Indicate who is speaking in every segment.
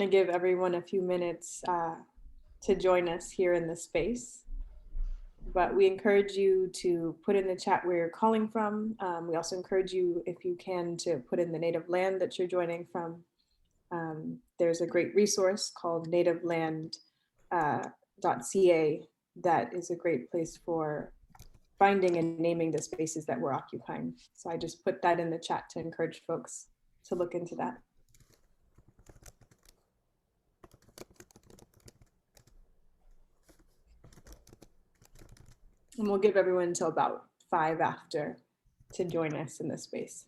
Speaker 1: to give everyone a few minutes to join us here in the space. But we encourage you to put in the chat where you're calling from. We also encourage you, if you can, to put in the native land that you're joining from. There's a great resource called nativeland.ca that is a great place for finding and naming the spaces that we're occupying. So I just put that in the chat to encourage folks to look into that. And we'll give everyone until about 5 after to join us in this space.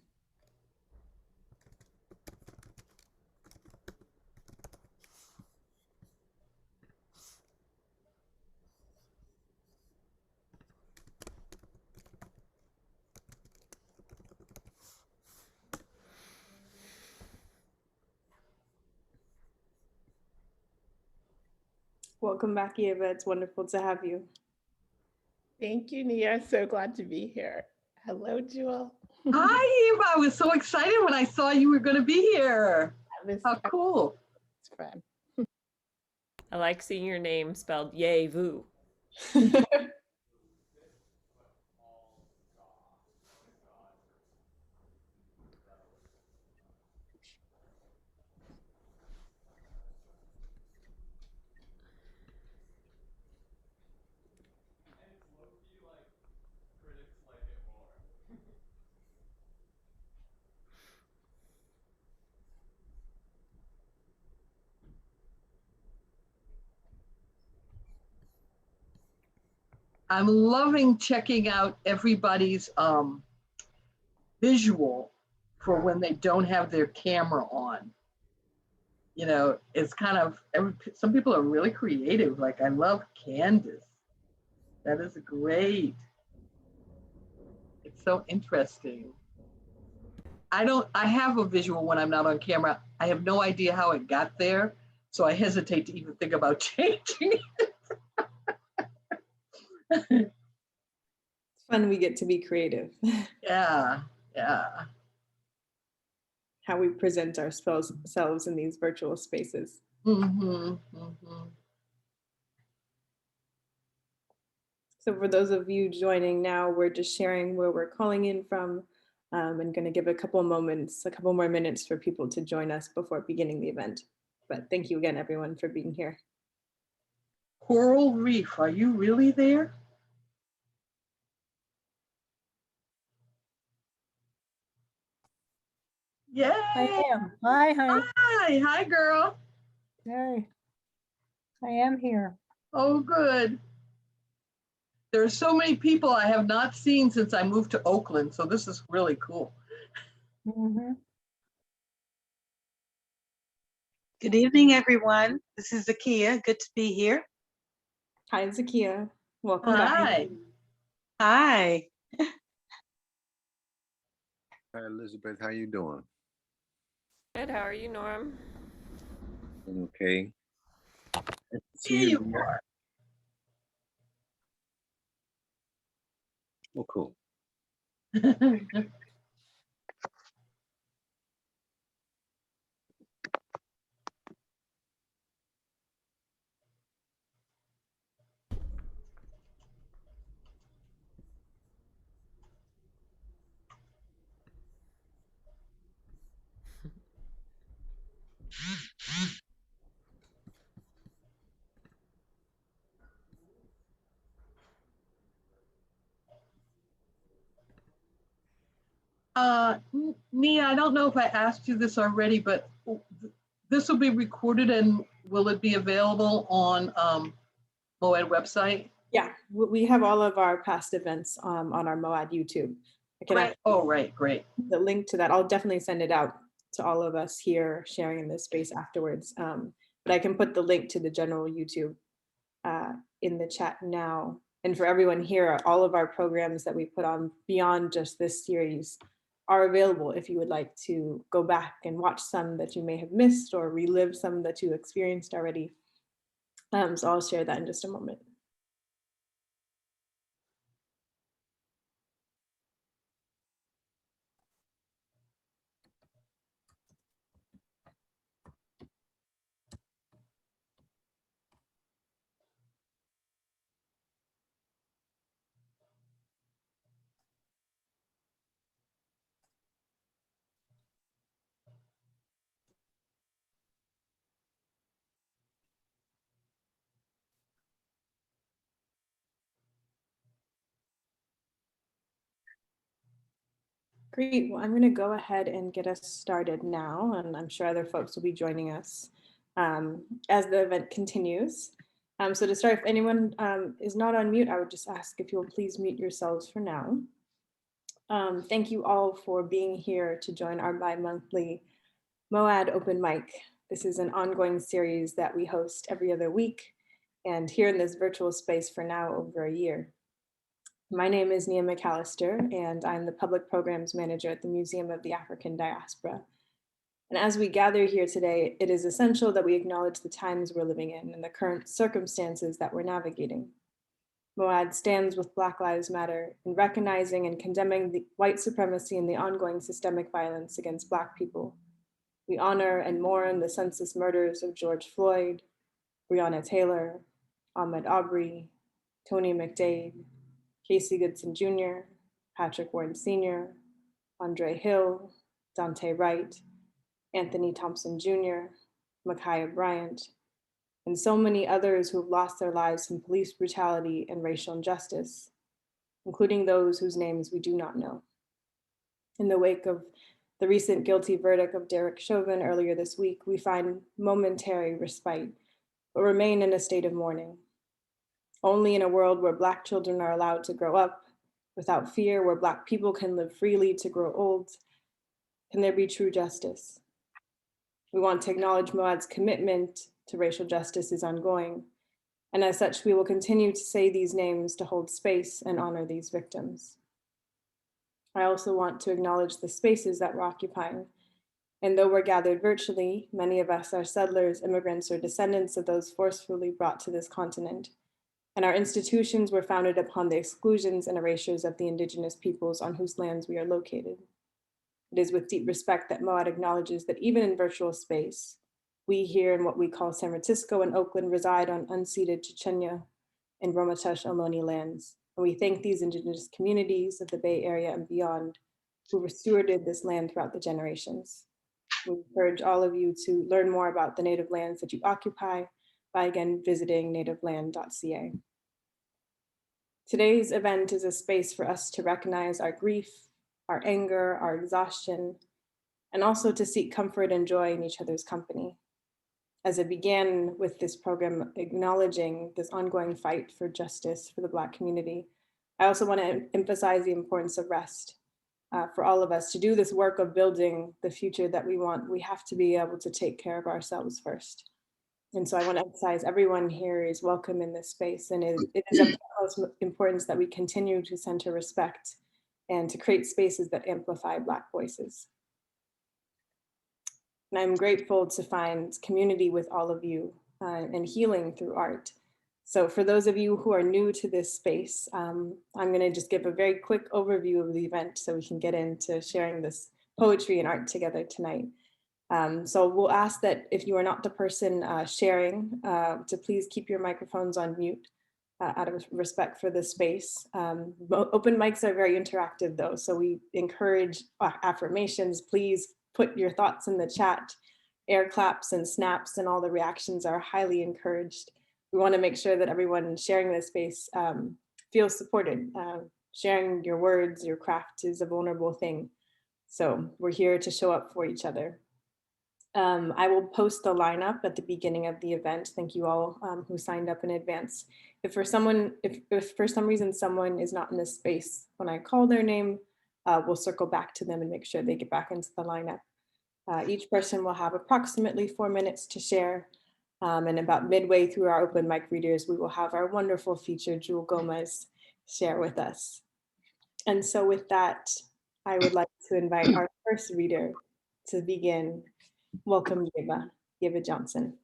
Speaker 1: Welcome back, Eva. It's wonderful to have you.
Speaker 2: Thank you, Nia. So glad to be here. Hello, Jewel.
Speaker 3: Hi, Eva. I was so excited when I saw you were going to be here. How cool.
Speaker 2: It's fun.
Speaker 4: I like seeing your name spelled yay vu.
Speaker 3: I'm loving checking out everybody's visual for when they don't have their camera on. You know, it's kind of, some people are really creative. Like, I love Candace. That is great. It's so interesting. I have a visual when I'm not on camera. I have no idea how it got there, so I hesitate to even think about changing it.
Speaker 1: It's fun, we get to be creative.
Speaker 3: Yeah.
Speaker 1: How we present ourselves in these virtual spaces.
Speaker 3: Mm-hmm.
Speaker 1: So for those of you joining now, we're just sharing where we're calling in from, and going to give a couple more minutes for people to join us before beginning the event. But thank you again, everyone, for being here.
Speaker 3: Coral Reef, are you really there? Yay!
Speaker 5: I am. Hi.
Speaker 3: Hi, girl.
Speaker 5: Hey, I am here.
Speaker 3: Oh, good. There are so many people I have not seen since I moved to Oakland, so this is really cool.
Speaker 5: Mm-hmm.
Speaker 6: Good evening, everyone. This is Zakia. Good to be here.
Speaker 1: Hi, Zakia. Welcome
Speaker 3: back.
Speaker 6: Hi.
Speaker 7: Hi, Elizabeth. How you doing?
Speaker 4: Good. How are you, Norm?
Speaker 7: Okay.
Speaker 3: Here you are.
Speaker 7: Oh, cool.
Speaker 3: Nia, I don't know if I asked you this already, but this will be recorded and will it be available on MoAD website?
Speaker 1: Yeah, we have all of our past events on our MoAD YouTube.
Speaker 3: Right. Oh, right, great.
Speaker 1: The link to that, I'll definitely send it out to all of us here sharing in this space afterwards. But I can put the link to the general YouTube in the chat now. And for everyone here, all of our programs that we put on beyond just this series are available if you would like to go back and watch some that you may have missed or relive some that you experienced already. So I'll share that in just a moment. Great. Well, I'm going to go ahead and get us started now, and I'm sure other folks will be joining us as the event continues. So to start, if anyone is not on mute, I would just ask if you'll please mute yourselves for now. Thank you all for being here to join our bi-monthly MoAD Open Mic. This is an ongoing series that we host every other week and here in this virtual space for now over a year. My name is Nia McAllister, and I'm the Public Programs Manager at the Museum of the African Diaspora. And as we gather here today, it is essential that we acknowledge the times we're living in and the current circumstances that we're navigating. MoAD stands with Black Lives Matter in recognizing and condemning the white supremacy and the ongoing systemic violence against Black people. We honor and mourn the senseless murders of George Floyd, Breonna Taylor, Ahmaud Arbery, Tony McDade, Casey Goodson Jr., Patrick Warren Sr., Andre Hill, Dante Wright, Anthony Thompson Jr., Ma'Khia Bryant, and so many others who have lost their lives from police brutality and racial injustice, including those whose names we do not know. In the wake of the recent guilty verdict of Derek Chauvin earlier this week, we find momentary respite, but remain in a state of mourning. Only in a world where Black children are allowed to grow up without fear, where Black people can live freely to grow old, can there be true justice. We want to acknowledge MoAD's commitment to racial justice is ongoing, and as such, we will continue to say these names to hold space and honor these victims. I also want to acknowledge the spaces that we're occupying, and though we're gathered virtually, many of us are settlers, immigrants, or descendants of those forcefully brought to this continent. And our institutions were founded upon the exclusions and erasures of the Indigenous peoples on whose lands we are located. It is with deep respect that MoAD acknowledges that even in virtual space, we here in what we call San Francisco and Oakland reside on unceded Chochenyo and Ramaytush Ohlone lands. And we thank these Indigenous communities of the Bay Area and beyond who stewarded this land throughout the generations. We encourage all of you to learn more about the native lands that you occupy by again visiting nativeland.ca. Today's event is a space for us to recognize our grief, our anger, our exhaustion, and also to seek comfort and joy in each other's company. As it began with this program acknowledging this ongoing fight for justice for the Black community, I also want to emphasize the importance of rest. For all of us to do this work of building the future that we want, we have to be able to take care of ourselves first. And so I want to emphasize everyone here is welcome in this space, and it is of utmost importance that we continue to center respect and to create spaces that amplify Black voices. And I'm grateful to find community with all of you and healing through art. So for those of you who are new to this space, I'm going to just give a very quick overview of the event so we can get into sharing this poetry and art together tonight. So we'll ask that if you are not the person sharing, to please keep your microphones on mute out of respect for the space. Open mics are very interactive though, so we encourage affirmations. Please put your thoughts in the chat. Air claps and snaps and all the reactions are highly encouraged. We want to make sure that everyone sharing this space feels supported. Sharing your words, your craft is a vulnerable thing. So we're here to show up for each other. I will post the lineup at the beginning of the event. Thank you all who signed up in advance. If for some reason someone is not in this space when I call their name, we'll circle back to them and make sure they get back into the lineup. Each person will have approximately 4 minutes to share. And about midway through our open mic readers, we will have our wonderful feature, Jewelle Gomez, share with us. And so with that, I would like to invite our first reader to begin. Welcome, Yeba Johnson.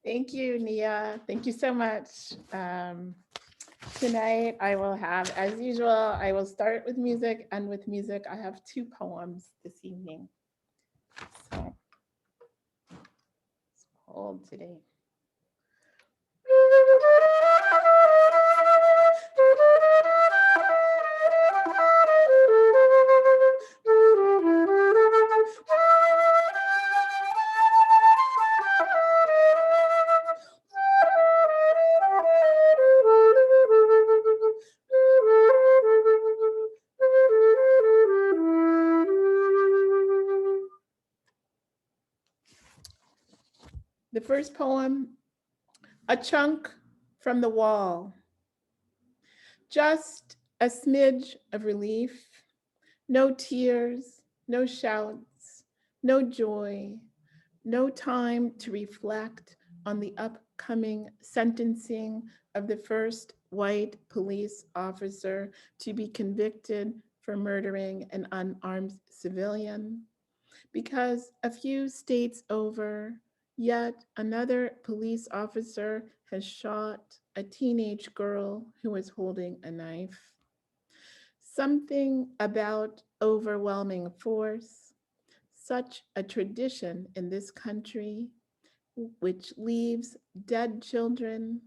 Speaker 2: Thank you, Nia. Thank you so much. Tonight I will have, as usual, I will start with music, and with music I have 2 poems this evening. So it's cold today. The first poem, A Chunk from the Wall. Just a smidge of relief, no tears, no shouts, no joy, no time to reflect on the upcoming sentencing of the first white police officer to be convicted for murdering an unarmed civilian. Because a few states over, yet another police officer has shot a teenage girl who was holding a knife. Something about overwhelming force, such a tradition in this country, which leaves dead children,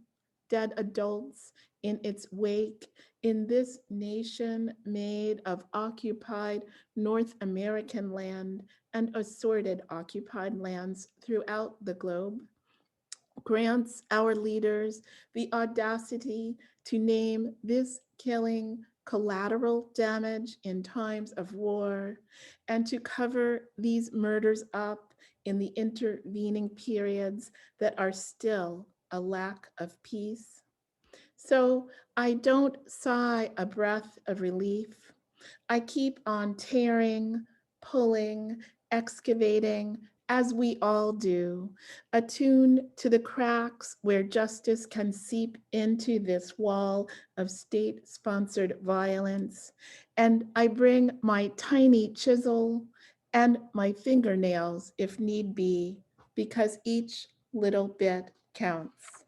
Speaker 2: dead adults in its wake in this nation made of occupied North American land and assorted occupied lands throughout the globe, grants our leaders the audacity to name this killing collateral damage in times of war and to cover these murders up in the intervening periods that are still a lack of peace. So I don't sigh a breath of relief. I keep on tearing, pulling, excavating, as we all do, attuned to the cracks where justice can seep into this wall of state-sponsored violence. And I bring my tiny chisel and my fingernails if need be, because each little bit counts.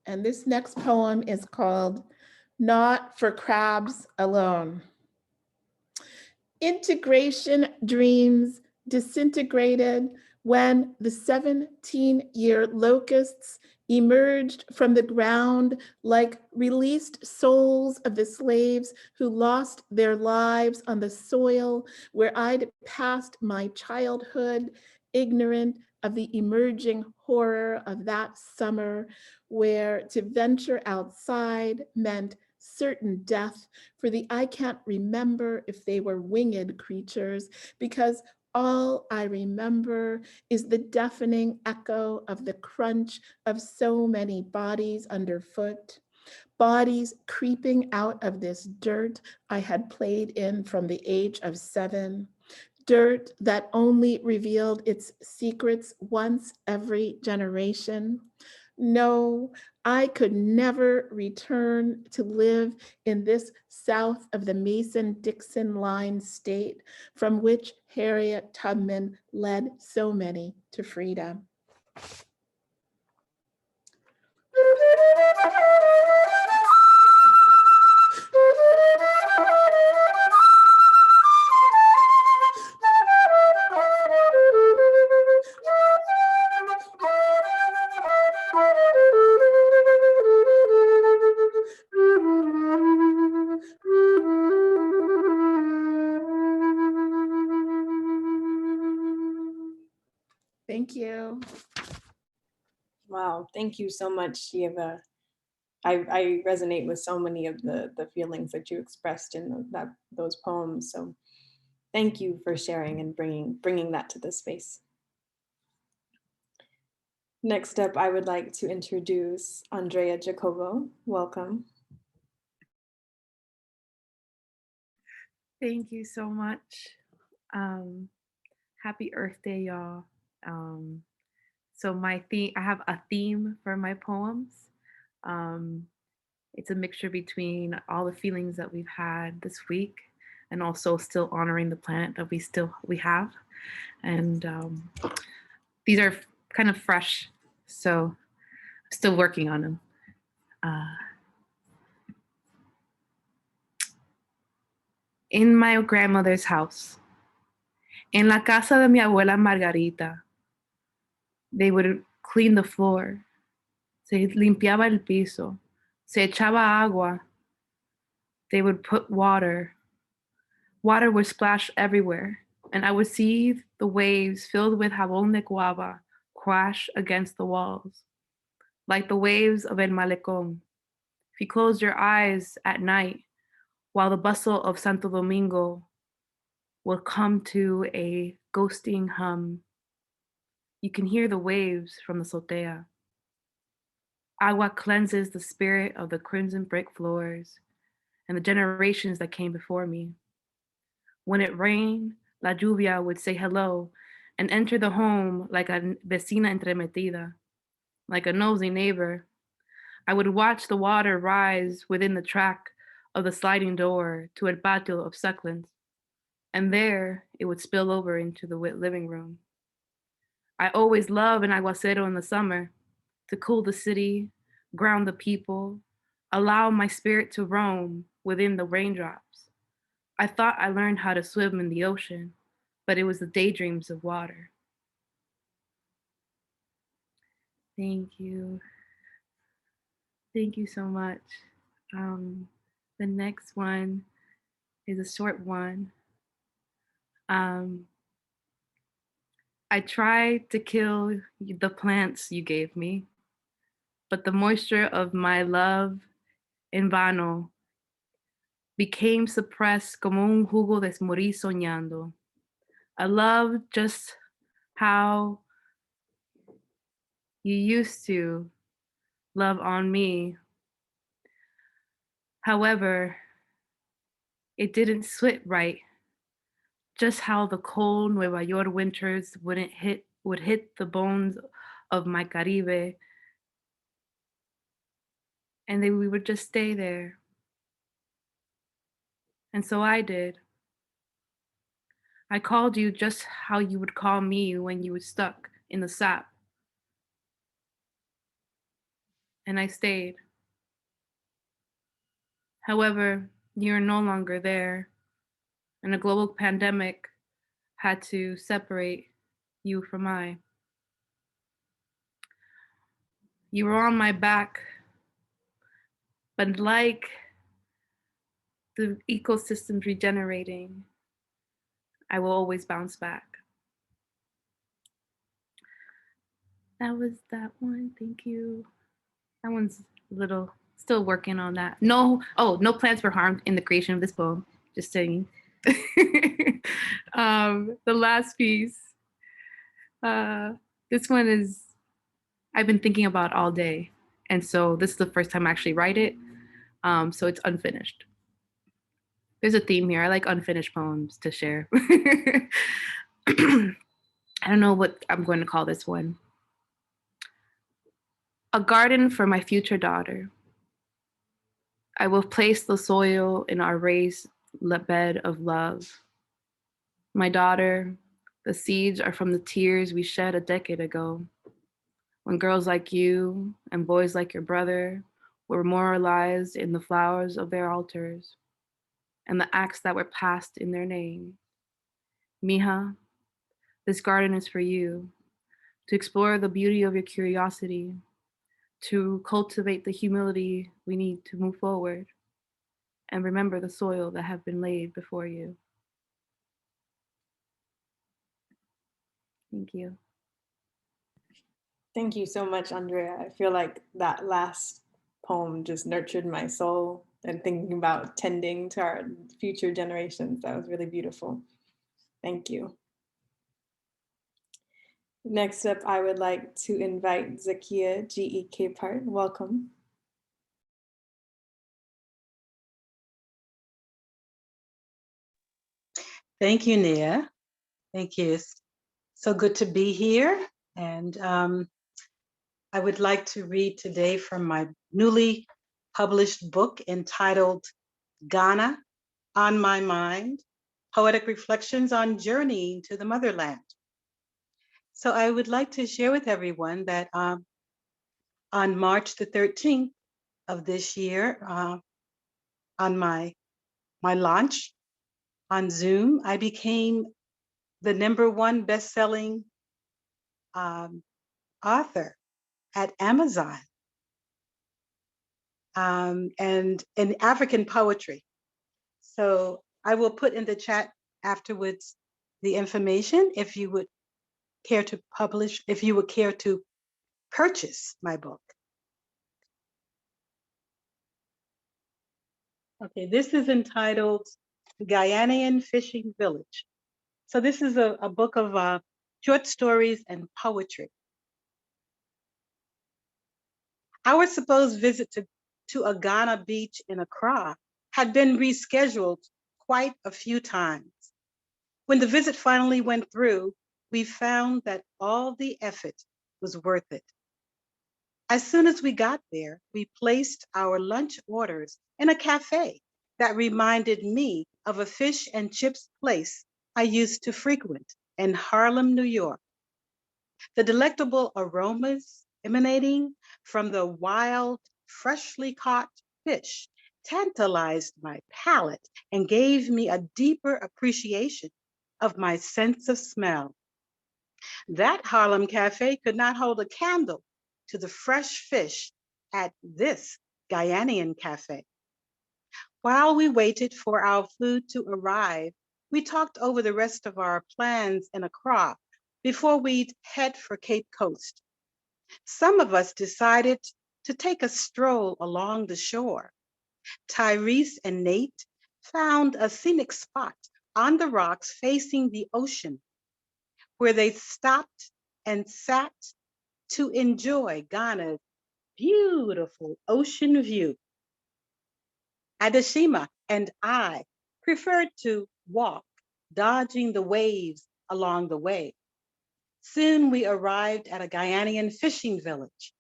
Speaker 2: And this next poem is called Not for Crabs Alone. Integration dreams disintegrated when the 17-year locusts emerged from the ground like released souls of the slaves who lost their lives on the soil where I'd passed my childhood, ignorant of the emerging horror of that summer, where to venture outside meant certain death for the I can't remember if they were winged creatures, because all I remember is the deafening echo of the crunch of so many bodies underfoot, bodies creeping out of this dirt I had played in from the age of 7. Dirt that only revealed its secrets once every generation. No, I could never return to live in this south of the Mason-Dixon line state from which Harriet Tubman led so many to freedom. Thank you.
Speaker 1: Wow, thank you so much, Eva. I resonate with so many of the feelings that you expressed in those poems. So thank you for sharing and bringing that to the space. Next up, I would like to introduce Andrea Jacobo. Welcome.
Speaker 8: Thank you so much. Happy Earth Day, y'all. So my theme, I have a theme for my poems. It's a mixture between all the feelings that we've had this week and also still honoring the planet that we have. And these are kind of fresh, so I'm still working on them. In my grandmother's house, en la casa de mi abuela Margarita, they would clean the floor, se limpiaba el piso, se echaba agua, they would put water. Water would splash everywhere, and I would see the waves filled with jabón de guava crash against the walls, like the waves of El Malecón. If you closed your eyes at night, while the bustle of Santo Domingo will come to a ghosting hum. You can hear the waves from the azotea. Agua cleanses the spirit of the crimson brick floors and the generations that came before me. When it rained, la lluvia would say hello and enter the home like a vecina entremetida, like a nosy neighbor. I would watch the water rise within the track of the sliding door to el patio of succulents, and there it would spill over into the living room. I always love an aguacero in the summer to cool the city, ground the people, allow my spirit to roam within the raindrops. I thought I learned how to swim in the ocean, but it was the daydreams of water. Thank you. Thank you so much. The next one is a short one. I tried to kill the plants you gave me, but the moisture of my love en vano became suppressed como un jugo de morir soñando. I love just how you used to love on me. However, it didn't sit right. Just how the cold Nueva York winters would hit the bones of my Caribe, and then we would just stay there. And so I did. I called you just how you would call me when you were stuck in the sap. And I stayed. However, you're no longer there, and a global pandemic had to separate you from I. You were on my back, but like the ecosystem's regenerating, I will always bounce back. That was that one. Thank you. That one's a little, still working on that. No plants were harmed in the creation of this poem. Just saying. The last piece. This one is, I've been thinking about all day. And so this is the first time I actually write it. So it's unfinished. There's a theme here. I like unfinished poems to share. I don't know what I'm going to call this one. A garden for my future daughter. I will place the soil in our raised bed of love. My daughter, the seeds are from the tears we shed a decade ago, when girls like you and boys like your brother were memorialized in the flowers of their altars and the acts that were passed in their name. Mija, this garden is for you, to explore the beauty of your curiosity, to cultivate the humility we need to move forward, and remember the soil that have been laid before you. Thank you.
Speaker 1: Thank you so much, Andrea. I feel like that last poem just nurtured my soul, and thinking about tending to our future generations. That was really beautiful. Thank you. Next up, I would like to invite Zakia G.E.K. Part. Welcome.
Speaker 6: Thank you, Nia. Thank you. It's so good to be here. And I would like to read today from my newly published book entitled Ghana on My Mind, Poetic Reflections on Journeying to the Motherland. So I would like to share with everyone that on March the 13th of this year, on my launch on Zoom, I became the #1 best-selling author at Amazon, and in African poetry. So I will put in the chat afterwards the information if you would care to publish, if you would care to purchase my book. Okay, this is entitled Guyanian Fishing Village. So this is a book of short stories and poetry. Our supposed visit to a Ghana beach in Accra had been rescheduled quite a few times. When the visit finally went through, we found that all the effort was worth it. As soon as we got there, we placed our lunch orders in a cafe that reminded me of a fish and chips place I used to frequent in Harlem, New York. The delectable aromas emanating from the wild, freshly caught fish tantalized my palate and gave me a deeper appreciation of my sense of smell. That Harlem cafe could not hold a candle to the fresh fish at this Guyanian cafe. While we waited for our food to arrive, we talked over the rest of our plans in Accra before we'd head for Cape Coast. Some of us decided to take a stroll along the shore. Tyrese and Nate found a scenic spot on the rocks facing the ocean where they stopped and sat to enjoy Ghana's beautiful ocean view. Adeshima and I preferred to walk, dodging the waves along the way. Soon we arrived at a Guyanian fishing village,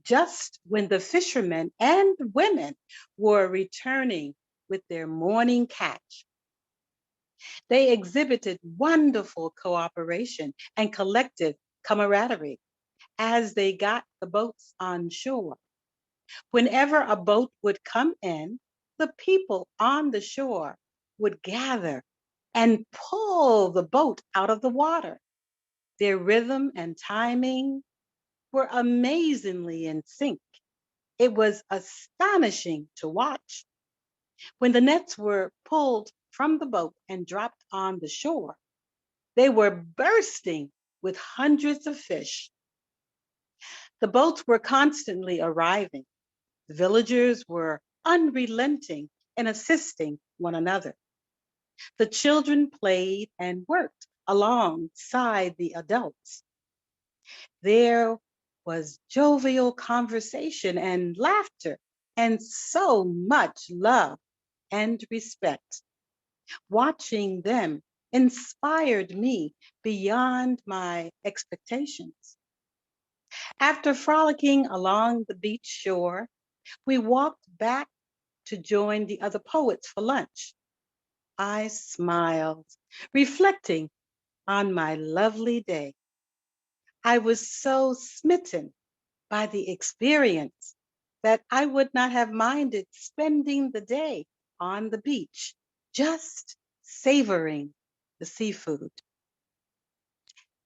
Speaker 6: just when the fishermen and women were returning with their morning catch. They exhibited wonderful cooperation and collective camaraderie as they got the boats on shore. Whenever a boat would come in, the people on the shore would gather and pull the boat out of the water. Their rhythm and timing were amazingly in sync. It was astonishing to watch. When the nets were pulled from the boat and dropped on the shore, they were bursting with hundreds of fish. The boats were constantly arriving. The villagers were unrelenting in assisting one another. The children played and worked alongside the adults. There was jovial conversation and laughter and so much love and respect. Watching them inspired me beyond my expectations. After frolicking along the beach shore, we walked back to join the other poets for lunch. I smiled, reflecting on my lovely day. I was so smitten by the experience that I would not have minded spending the day on the beach, just savoring the seafood.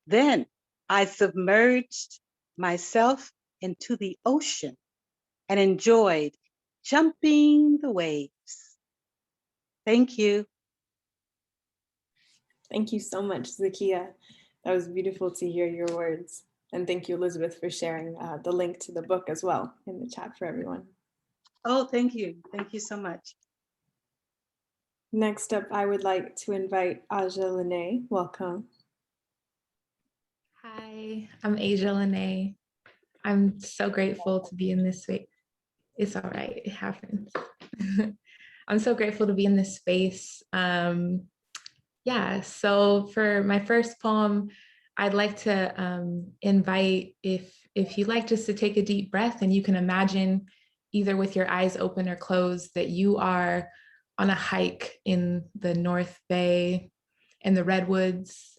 Speaker 6: Then I submerged myself into the ocean and enjoyed jumping the waves. Thank you.
Speaker 1: Thank you so much, Zakia. That was beautiful to hear your words. And thank you, Elizabeth, for sharing the link to the book as well in the chat for everyone.
Speaker 6: Oh, thank you. Thank you so much.
Speaker 1: Next up, I would like to invite Aja Lene. Welcome.
Speaker 9: Hi, I'm Aja Lene. I'm so grateful to be in this space. It's all right, it happens. I'm so grateful to be in this space. Yeah, so for my first poem, I'd like to invite, if you'd like, just to take a deep breath, and you can imagine, either with your eyes open or closed, that you are on a hike in the North Bay and the Redwoods,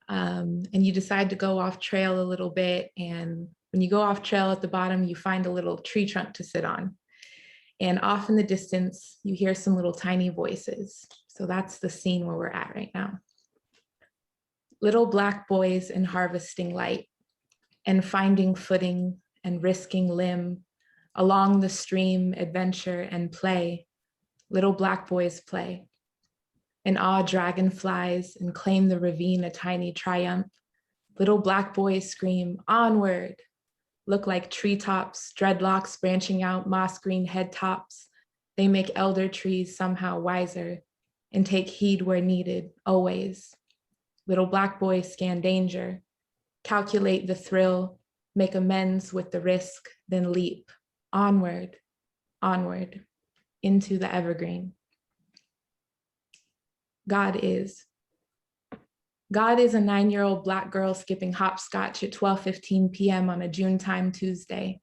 Speaker 9: and you decide to go off trail a little bit. And when you go off trail at the bottom, you find a little tree trunk to sit on. And off in the distance, you hear some little tiny voices. So that's the scene where we're at right now. Little black boys in harvesting light and finding footing and risking limb along the stream, adventure and play. Little black boys play and awe dragonflies and claim the ravine a tiny triumph. Little black boys scream, onward, look like treetops, dreadlocks branching out, moss green head tops. They make elder trees somehow wiser and take heed where needed, always. Little black boys scan danger, calculate the thrill, make amends with the risk, then leap onward, onward into the evergreen. God is. God is a 9-year-old Black girl skipping hopscotch at 12:15 p.m. on a Junetime Tuesday,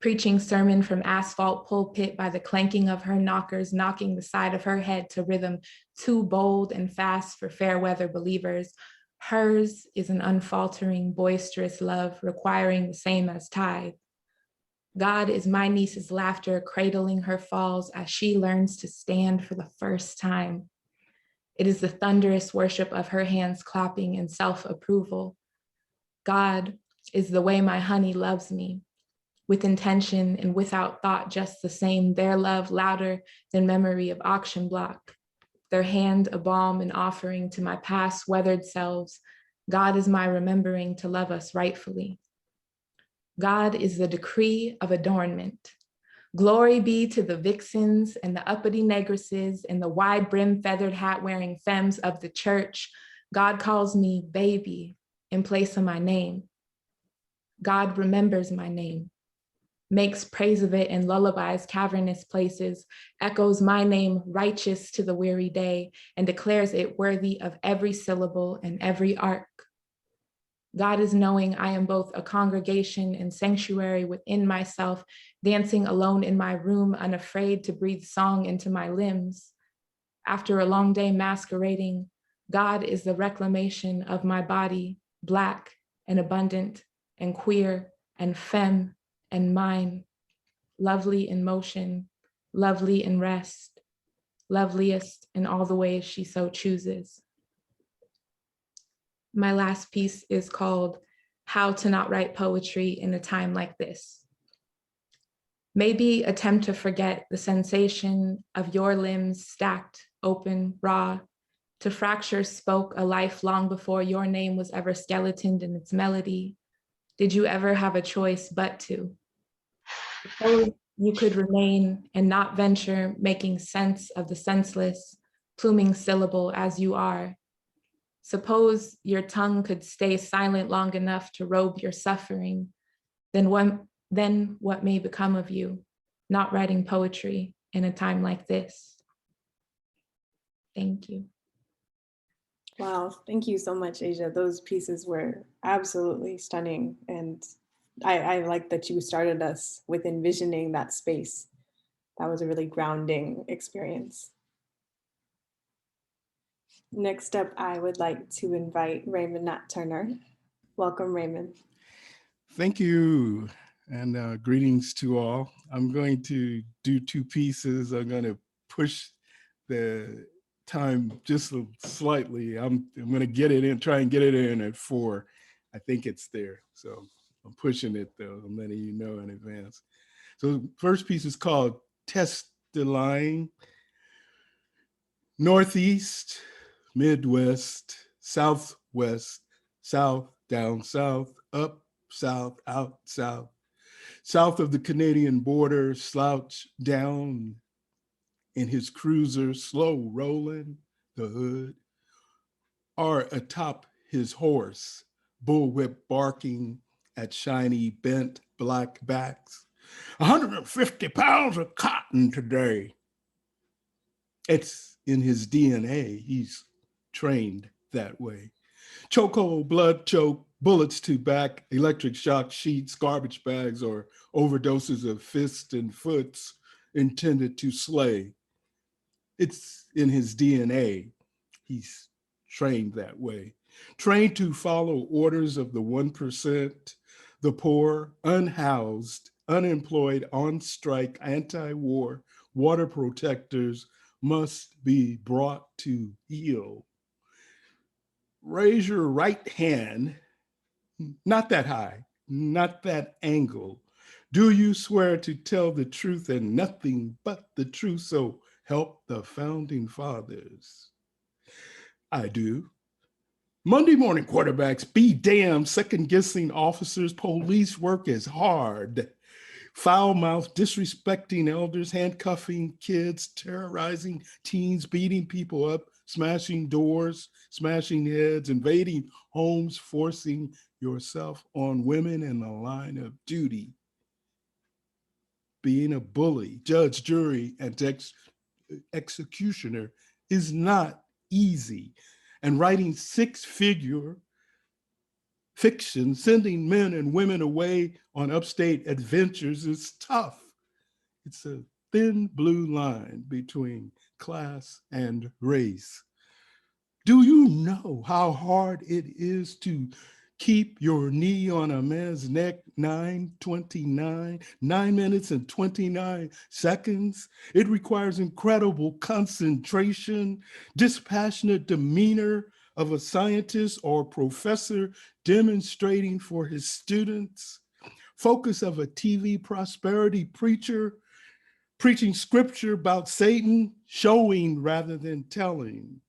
Speaker 9: preaching sermon from asphalt pulpit by the clanking of her knockers, knocking the side of her head to rhythm too bold and fast for fair weather believers. Hers is an unfaltering, boisterous love requiring the same as tithe. God is my niece's laughter cradling her falls as she learns to stand for the first time. It is the thunderous worship of her hands clapping in self-approval. God is the way my honey loves me, with intention and without thought just the same, their love louder than memory of auction block, their hand a balm and offering to my past weathered selves. God is my remembering to love us rightfully. God is the decree of adornment. Glory be to the vixens and the uppity negresses and the wide brim feathered hat wearing femmes of the church. God calls me baby in place of my name. God remembers my name, makes praise of it in lullabies, cavernous places, echoes my name righteous to the weary day, and declares it worthy of every syllable and every arc. God is knowing I am both a congregation and sanctuary within myself, dancing alone in my room, unafraid to breathe song into my limbs. After a long day masquerading, God is the reclamation of my body, Black and abundant and queer and femme and mine, lovely in motion, lovely in rest, loveliest in all the ways she so chooses. My last piece is called How to Not Write Poetry in a Time Like This. Maybe attempt to forget the sensation of your limbs stacked, open, raw, to fracture spoke a life long before your name was ever skeletoned in its melody. Did you ever have a choice but to? Suppose you could remain and not venture making sense of the senseless, pluming syllable as you are. Suppose your tongue could stay silent long enough to robe your suffering, then what may become of you, not writing poetry in a time like this? Thank you.
Speaker 1: Wow, thank you so much, Asia. Those pieces were absolutely stunning. And I like that you started us with envisioning that space. That was a really grounding experience. Next up, I would like to invite Raymond Nat Turner. Welcome, Raymond.
Speaker 10: Thank you, and greetings to all. I'm going to do 2 pieces. I'm going to push the time just slightly. I'm going to get it in, try and get it in at 4. I think it's there, so I'm pushing it though. I'm letting you know in advance. So the first piece is called Test the Line. Northeast, Midwest, Southwest, South, down south, up, south, out, south. South of the Canadian border, slouch down in his cruiser, slow rolling the hood, or atop his horse, bullwhip barking at shiny bent black backs. 150 pounds of cotton today. It's in his DNA. He's trained that way. Chokehold, blood choke, bullets to back, electric shock sheets, garbage bags, or overdoses of fists and foots intended to slay. It's in his DNA. He's trained that way. Trained to follow orders of the 1%, the poor, unhoused, unemployed, on strike, anti-war, water protectors must be brought to heel. Raise your right hand, not that high, not that angle. Do you swear to tell the truth and nothing but the truth, so help the founding fathers? I do. Monday morning quarterbacks, be damned, second guessing officers, police work is hard. Foul mouth, disrespecting elders, handcuffing kids, terrorizing teens, beating people up, smashing doors, smashing heads, invading homes, forcing yourself on women in the line of duty. Being a bully, judge, jury, and executioner is not easy. And writing six-figure fiction, sending men and women away on upstate adventures is tough. It's a thin blue line between class and race. Do you know how hard it is to keep your knee on a man's neck 9 minutes and 29 seconds? It requires incredible concentration, dispassionate demeanor of a scientist or professor demonstrating for his students, focus of a TV prosperity preacher, preaching scripture about Satan, showing rather than telling,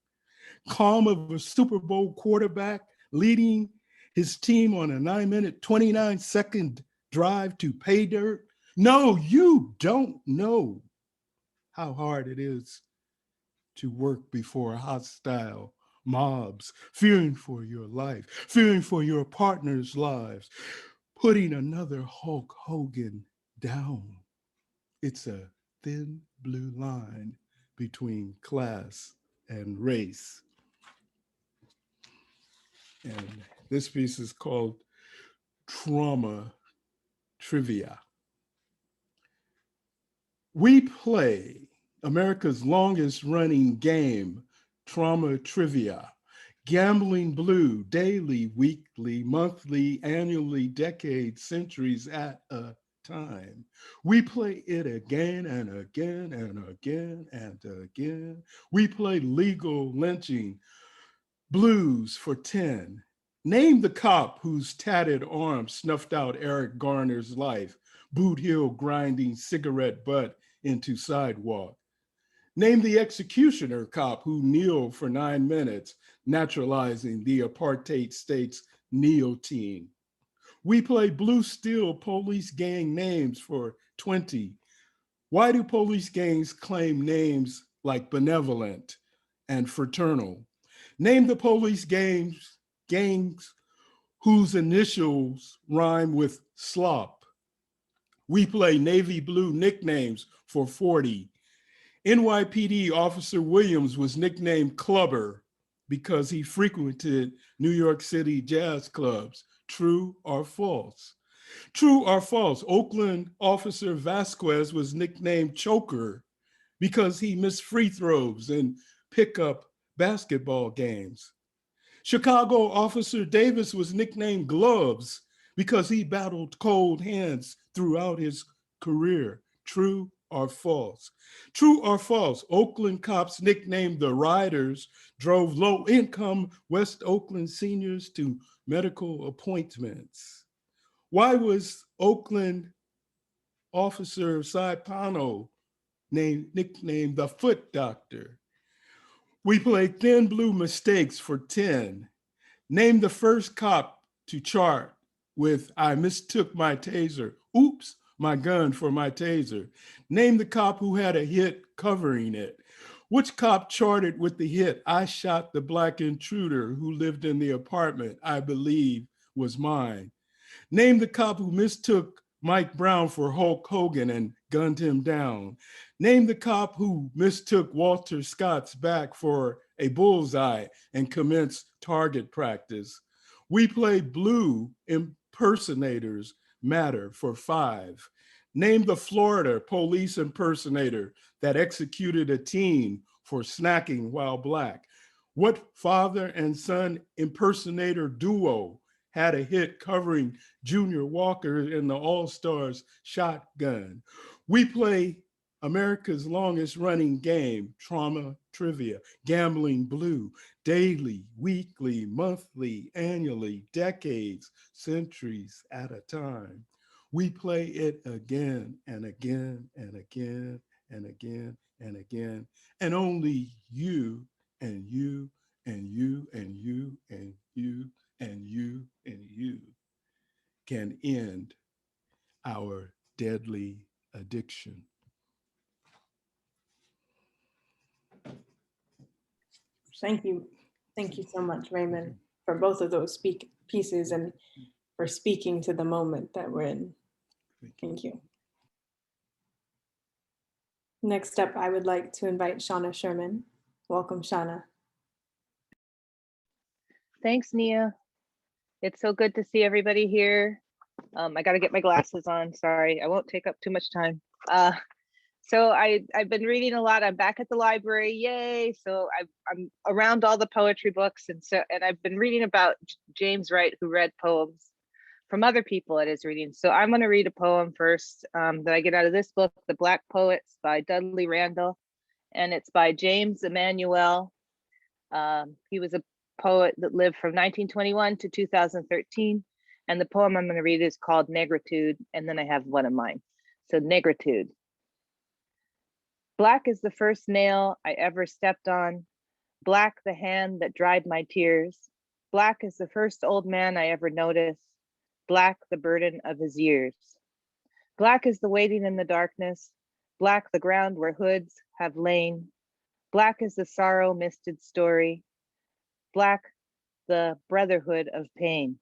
Speaker 10: calm of a Super Bowl quarterback leading his team on a 9-minute, 29-second drive to pay dirt. No, you don't know how hard it is to work before hostile mobs, fearing for your life, fearing for your partner's lives, putting another Hulk Hogan down. It's a thin blue line between class and race. And this piece is called Trauma Trivia. We play America's longest running game, Trauma Trivia, gambling blue, daily, weekly, monthly, annually, decades, centuries at a time. We play it again and again and again and again. We play legal lynching, blues for 10. Name the cop whose tatted arm snuffed out Eric Garner's life, boot heel grinding cigarette butt into sidewalk. Name the executioner cop who kneeled for 9 minutes, naturalizing the apartheid state's neo-teen. We play blue steel police gang names for 20. Why do police gangs claim names like benevolent and fraternal? Name the police gangs whose initials rhyme with slop. We play navy blue nicknames for 40. NYPD Officer Williams was nicknamed Clubber because he frequented New York City jazz clubs. True or false? True or false? Oakland Officer Vasquez was nicknamed Choker because he missed free throws in pickup basketball games. Chicago Officer Davis was nicknamed Gloves because he battled cold hands throughout his career. True or false? True or false? Oakland cops nicknamed the Riders drove low-income West Oakland seniors to medical appointments. Why was Oakland Officer Saipano nicknamed the Foot Doctor? We played Thin Blue Mistakes for 10. Name the first cop to chart with I mistook my taser. Oops, my gun for my taser. Name the cop who had a hit covering it. Which cop charted with the hit I shot the black intruder who lived in the apartment I believe was mine? Name the cop who mistook Mike Brown for Hulk Hogan and gunned him down. Name the cop who mistook Walter Scott's back for a bullseye and commenced target practice. We play blue impersonators matter for 5. Name the Florida police impersonator that executed a teen for snacking while black. What father and son impersonator duo had a hit covering Junior Walker in the All-Stars Shotgun? We play America's longest running game, Trauma Trivia, gambling blue, daily, weekly, monthly, annually, decades, centuries at a time. We play it again and again and again and again and again, and only you and you and you and you and you and you and you can end our deadly addiction.
Speaker 1: Thank you. Thank you so much, Raymond, for both of those pieces and for speaking to the moment that we're in. Thank you. Next up, I would like to invite Shauna Sherman. Welcome, Shauna.
Speaker 11: Thanks, Nia. It's so good to see everybody here. I got to get my glasses on. Sorry, I won't take up too much time. So I've been reading a lot. I'm back at the library, yay! So I'm around all the poetry books, and I've been reading about James Wright, who read poems from other people at his readings. So I'm going to read a poem first that I get out of this book, The Black Poets by Dudley Randall, and it's by James Emmanuel. He was a poet that lived from 1921 to 2013. And the poem I'm going to read is called Negritude, and then I have one of mine. So Negritude. Black is the first nail I ever stepped on. Black the hand that dried my tears. Black is the first old man I ever noticed. Black the burden of his years. Black is the waiting in the darkness. Black the ground where hoods have lain. Black is the sorrow misted story. Black the brotherhood of pain.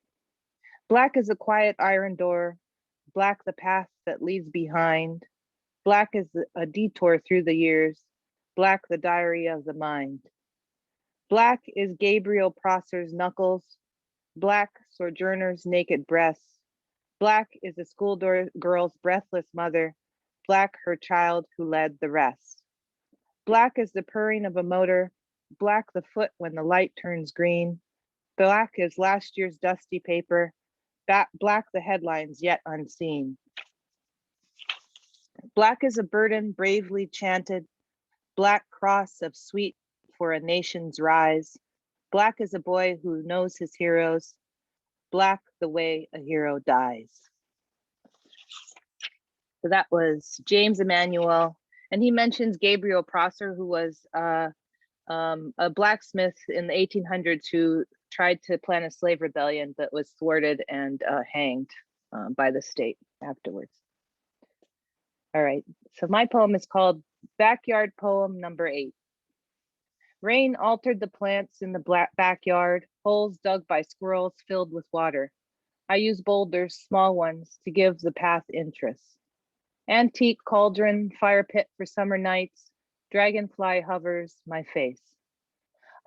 Speaker 11: Black is a quiet iron door. Black the path that leaves behind. Black is a detour through the years. Black the diary of the mind. Black is Gabriel Prosser's knuckles. Black sojourner's naked breasts. Black is a schoolgirl's breathless mother. Black her child who led the rest. Black is the purring of a motor. Black the foot when the light turns green. Black is last year's dusty paper. Black the headlines yet unseen. Black is a burden bravely chanted. Black cross of sweet for a nation's rise. Black is a boy who knows his heroes. Black the way a hero dies. So that was James Emmanuel, and he mentions Gabriel Prosser, who was a blacksmith in the 1800s who tried to plan a slave rebellion but was thwarted and hanged by the state afterwards. All right, so my poem is called Backyard Poem Number 8. Rain altered the plants in the backyard, holes dug by squirrels filled with water. I use boulders, small ones, to give the path interest. Antique cauldron, fire pit for summer nights, dragonfly hovers my face.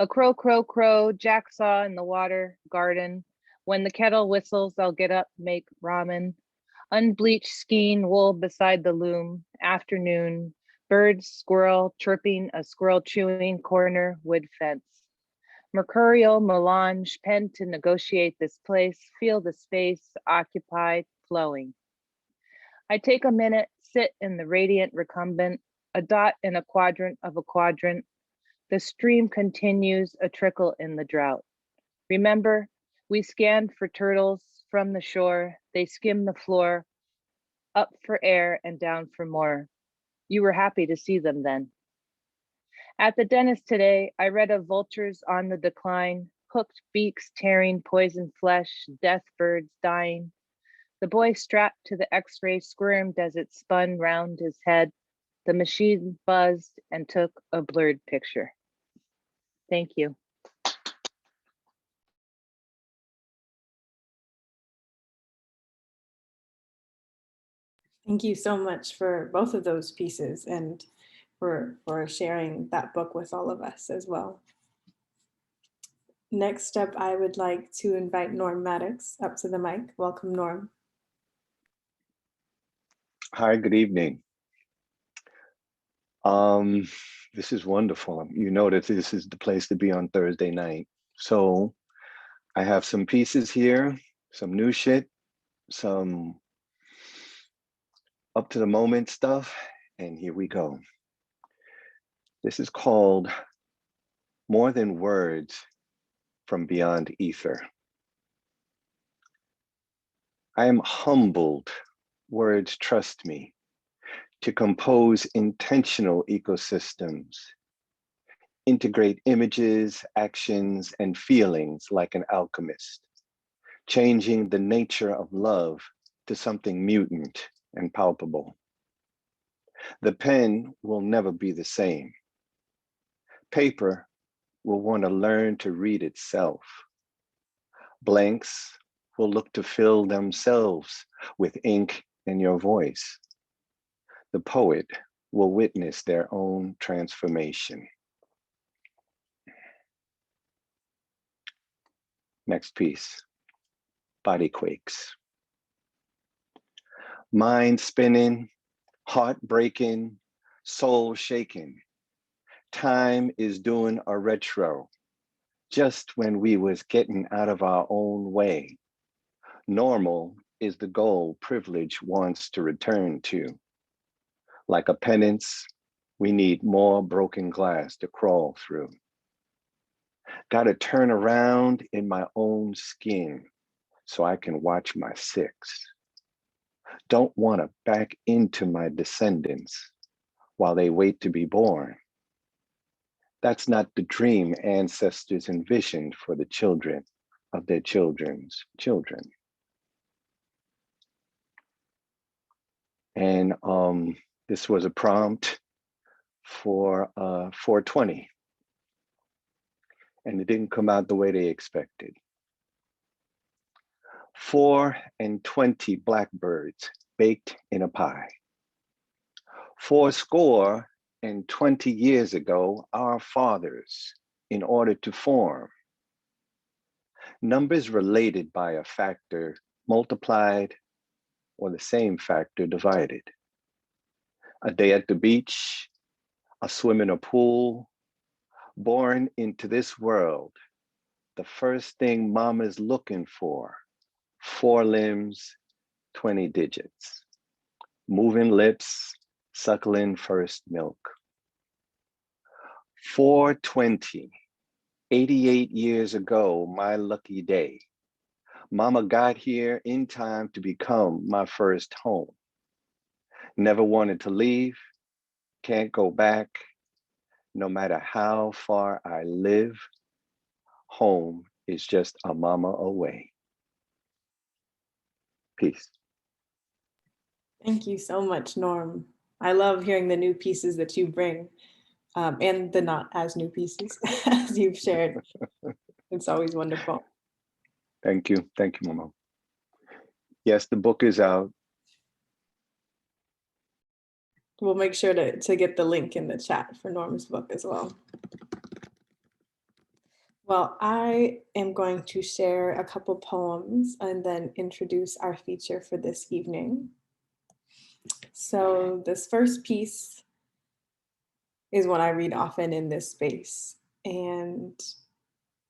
Speaker 11: A crow, crow, crow, jacksaw in the water, garden. When the kettle whistles, I'll get up, make ramen. Unbleached skein wool beside the loom, afternoon. Birds, squirrel, chirping, a squirrel chewing, corner, wood fence. Mercurial melange, pen to negotiate this place, feel the space, occupied, flowing. I take a minute, sit in the radiant recumbent, a dot in a quadrant of a quadrant. The stream continues, a trickle in the drought. Remember, we scanned for turtles from the shore. They skim the floor, up for air and down for more. You were happy to see them then. At the dentist today, I read of vultures on the decline, hooked beaks tearing poison flesh, death birds dying. The boy strapped to the x-ray squirmed as it spun round his head. The machine buzzed and took a blurred picture. Thank you.
Speaker 1: Thank you so much for both of those pieces and for sharing that book with all of us as well. Next up, I would like to invite Norm Maddox up to the mic. Welcome, Norm.
Speaker 7: Hi, good evening. This is wonderful. You know that this is the place to be on Thursday night. So I have some pieces here, some new shit, some up to the moment stuff, and here we go. This is called More Than Words from Beyond Ether. I am humbled, words trust me, to compose intentional ecosystems, integrate images, actions, and feelings like an alchemist, changing the nature of love to something mutant and palpable. The pen will never be the same. Paper will want to learn to read itself. Blanks will look to fill themselves with ink and your voice. The poet will witness their own transformation. Next piece, Body Quakes. Mind spinning, heart breaking, soul shaking. Time is doing a retro, just when we was getting out of our own way. Normal is the goal privilege wants to return to. Like a penance, we need more broken glass to crawl through. Gotta turn around in my own skin so I can watch my six. Don't wanna back into my descendants while they wait to be born. That's not the dream ancestors envisioned for the children of their children's children. And this was a prompt for 420. And it didn't come out the way they expected. 4 and 20 blackbirds baked in a pie. 40 and 20 years ago, our fathers, in order to form. Numbers related by a factor multiplied or the same factor divided. A day at the beach, a swim in a pool, born into this world, the first thing mama's looking for, 4 limbs, 20 digits, moving lips, suckling first milk. 420, 88 years ago, my lucky day. Mama got here in time to become my first home. Never wanted to leave, can't go back. No matter how far I live, home is just a mama away. Peace.
Speaker 1: Thank you so much, Norm. I love hearing the new pieces that you bring and the not as new pieces as you've shared. It's always wonderful.
Speaker 7: Thank you, Mama. Yes, the book is out.
Speaker 1: We'll make sure to get the link in the chat for Norm's book as well. Well, I am going to share a couple poems and then introduce our feature for this evening. So this first piece is one I read often in this space, and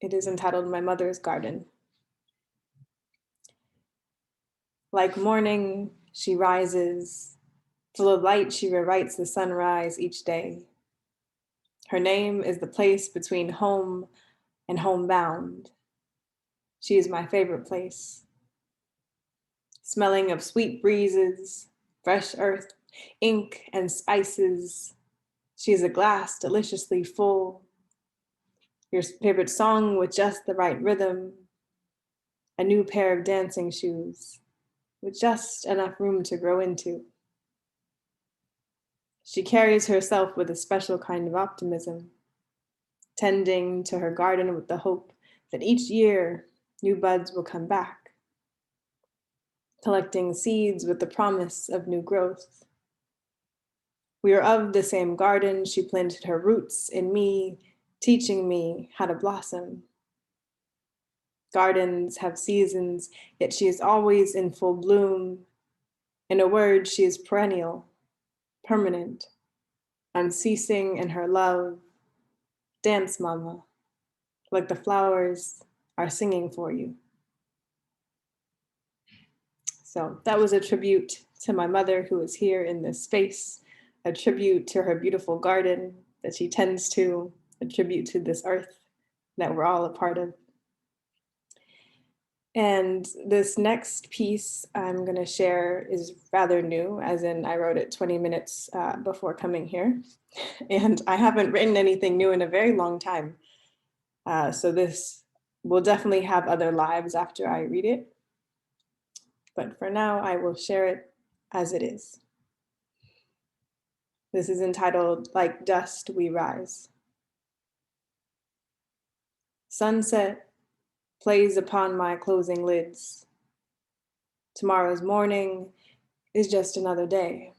Speaker 1: it is entitled My Mother's Garden. Like morning, she rises. Full of light, she rewrites the sunrise each day. Her name is the place between home and homebound. She is my favorite place. Smelling of sweet breezes, fresh earth, ink and spices. She is a glass deliciously full. Your favorite song with just the right rhythm. A new pair of dancing shoes with just enough room to grow into. She carries herself with a special kind of optimism, tending to her garden with the hope that each year new buds will come back, collecting seeds with the promise of new growth. We are of the same garden. She planted her roots in me, teaching me how to blossom. Gardens have seasons, yet she is always in full bloom. In a word, she is perennial, permanent, unceasing in her love. Dance, mama, like the flowers are singing for you. So that was a tribute to my mother who is here in this space, a tribute to her beautiful garden that she tends to, a tribute to this earth that we're all a part of. And this next piece I'm going to share is rather new, as in I wrote it 20 minutes before coming here. And I haven't written anything new in a very long time. So this will definitely have other lives after I read it. But for now, I will share it as it is. This is entitled, Like Dust We Rise. Sunset plays upon my closing lids. Tomorrow's morning is just another day.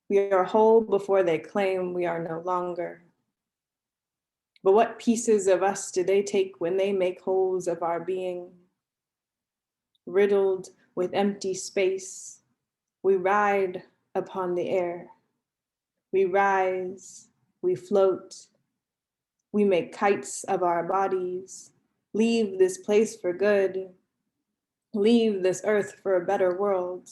Speaker 1: We are whole before they claim we are no longer. But what pieces of us do they take when they make holes of our being? Riddled with empty space, we ride upon the air. We rise, we float, we make kites of our bodies, leave this place for good, leave this earth for a better world.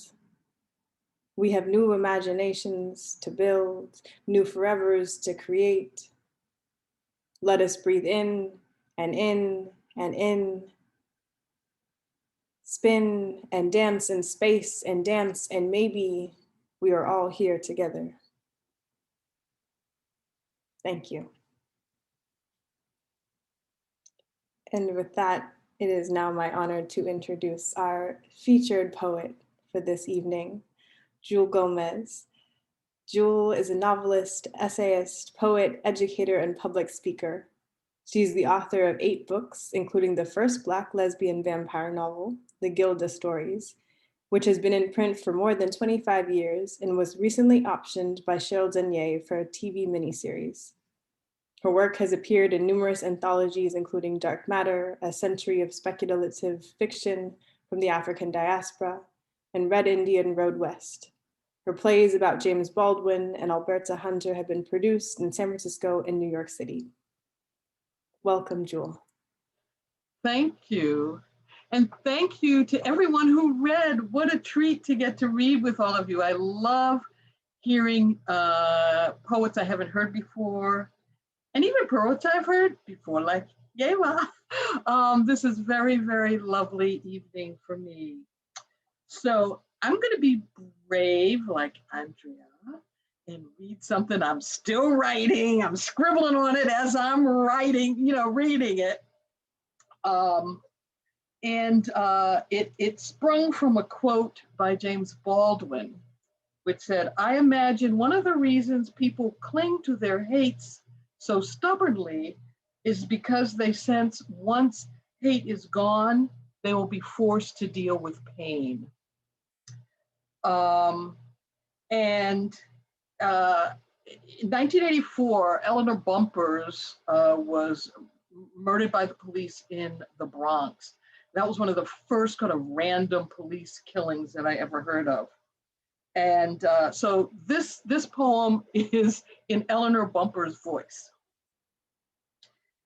Speaker 1: We have new imaginations to build, new forevers to create. Let us breathe in and in and in. Spin and dance in space and dance, and maybe we are all here together. Thank you. And with that, it is now my honor to introduce our featured poet for this evening, Jewelle Gomez. Jule is a novelist, essayist, poet, educator, and public speaker. She's the author of 8 books, including the first Black lesbian vampire novel, The GILDA Stories, which has been in print for more than 25 years and was recently optioned by Cheryl Dunye for a TV miniseries. Her work has appeared in numerous anthologies, including Dark Matter, A Century of Speculative Fiction from the African Diaspora, and Red Indian Road West. Her plays about James Baldwin and Alberta Hunter have been produced in San Francisco and New York City. Welcome, Jewelle.
Speaker 3: Thank you. And thank you to everyone who read. What a treat to get to read with all of you. I love hearing poets I haven't heard before, and even poets I've heard before, like Yewa. This is very, very lovely evening for me. So I'm going to be brave like Andrea and read something I'm still writing. I'm scribbling on it as I'm writing, reading it. It sprung from a quote by James Baldwin, which said, "I imagine one of the reasons people cling to their hates so stubbornly is because they sense once hate is gone, they will be forced to deal with pain." In 1984, Eleanor Bumpurs was murdered by the police in the Bronx. That was one of the first kind of random police killings that I ever heard of. And so this poem is in Eleanor Bumpurs' voice.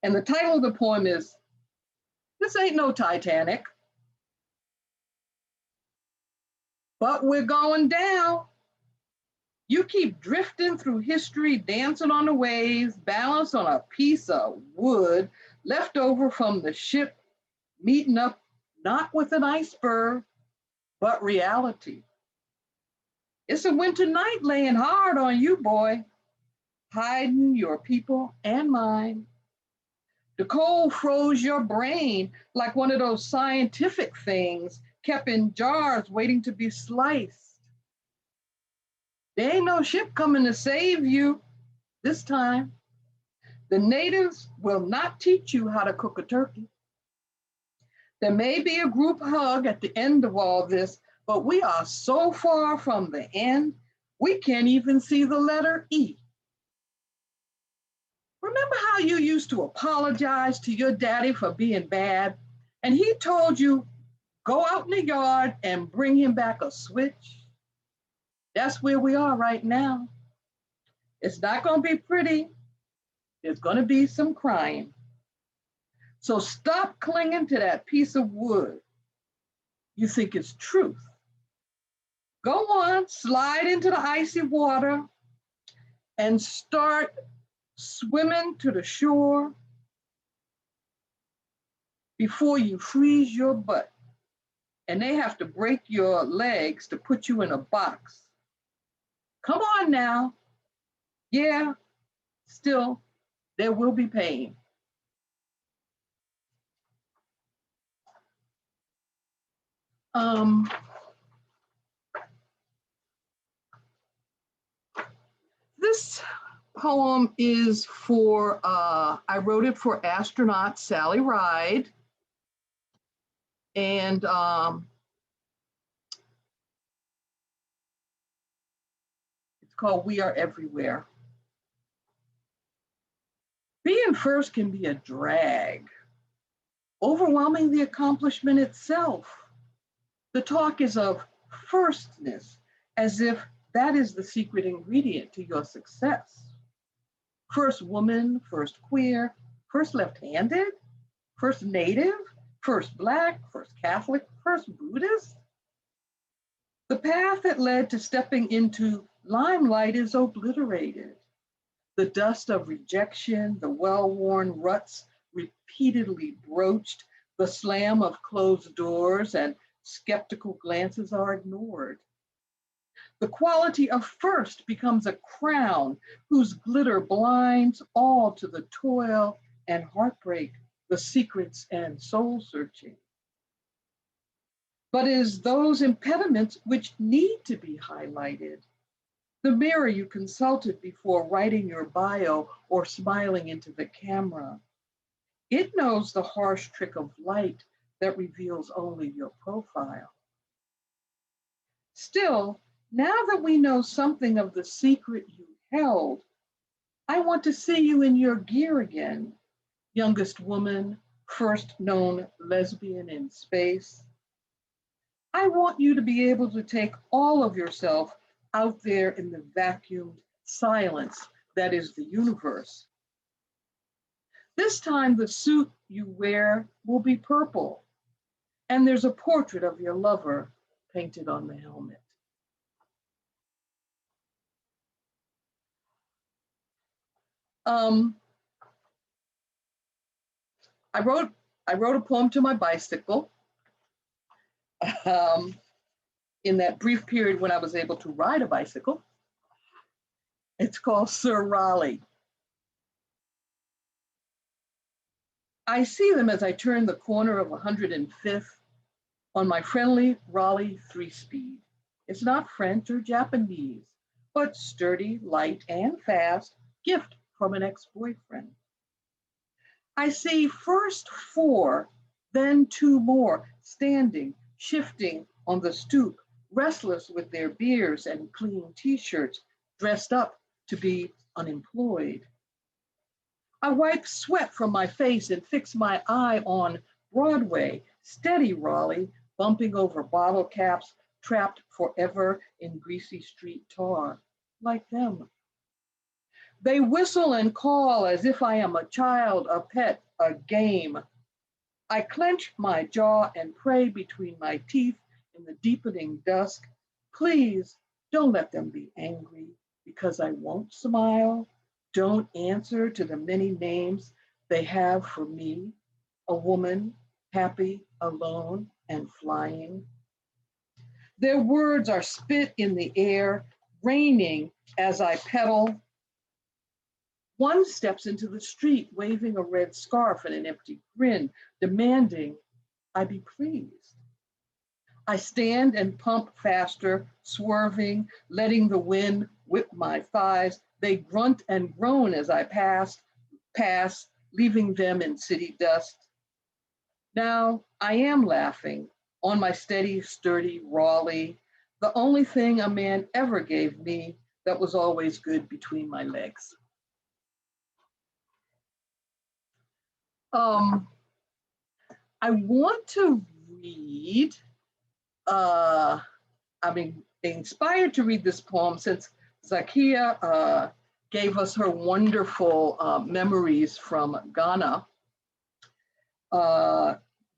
Speaker 3: And the title of the poem is, "This Ain't No Titanic, but we're going down. You keep drifting through history, dancing on the waves, balanced on a piece of wood left over from the ship, meeting up not with an iceberg, but reality. It's a winter night laying hard on you, boy, hiding your people and mine. The cold froze your brain like one of those scientific things kept in jars waiting to be sliced. There ain't no ship coming to save you this time. The natives will not teach you how to cook a turkey. There may be a group hug at the end of all this, but we are so far from the end, we can't even see the letter E. Remember how you used to apologize to your daddy for being bad, and he told you, go out in the yard and bring him back a switch? That's where we are right now. It's not going to be pretty. There's going to be some crying. So stop clinging to that piece of wood you think is truth. Go on, slide into the icy water and start swimming to the shore before you freeze your butt. And they have to break your legs to put you in a box. Come on now. Yeah, still, there will be pain. This poem is for, I wrote it for astronaut Sally Ride. And it's called We Are Everywhere. Being first can be a drag, overwhelming the accomplishment itself. The talk is of firstness, as if that is the secret ingredient to your success. First woman, first queer, first left-handed, first native, first Black, first Catholic, first Buddhist. The path that led to stepping into limelight is obliterated. The dust of rejection, the well-worn ruts repeatedly broached, the slam of closed doors and skeptical glances are ignored. The quality of first becomes a crown whose glitter blinds all to the toil and heartbreak, the secrets and soul searching. But it is those impediments which need to be highlighted. The mirror you consulted before writing your bio or smiling into the camera. It knows the harsh trick of light that reveals only your profile. Still, now that we know something of the secret you held, I want to see you in your gear again, youngest woman, first known lesbian in space. I want you to be able to take all of yourself out there in the vacuumed silence that is the universe. This time the suit you wear will be purple, and there's a portrait of your lover painted on the helmet. I wrote a poem to my bicycle in that brief period when I was able to ride a bicycle. It's called Sir Raleigh. I see them as I turn the corner of 105th on my friendly Raleigh 3-speed. It's not French or Japanese, but sturdy, light, and fast, gift from an ex-boyfriend. I see first 4, then 2 more, standing, shifting on the stoop, restless with their beers and clean t-shirts, dressed up to be unemployed. I wipe sweat from my face and fix my eye on Broadway, steady Raleigh, bumping over bottle caps, trapped forever in greasy street tar, like them. They whistle and call as if I am a child, a pet, a game. I clench my jaw and pray between my teeth in the deepening dusk. Please don't let them be angry because I won't smile. Don't answer to the many names they have for me, a woman, happy, alone, and flying. Their words are spit in the air, raining as I pedal. One steps into the street, waving a red scarf and an empty grin, demanding I be pleased. I stand and pump faster, swerving, letting the wind whip my thighs. They grunt and groan as I pass, leaving them in city dust. Now I am laughing on my steady, sturdy Raleigh, the only thing a man ever gave me that was always good between my legs. I want to read, I've been inspired to read this poem since Zachary gave us her wonderful memories from Ghana.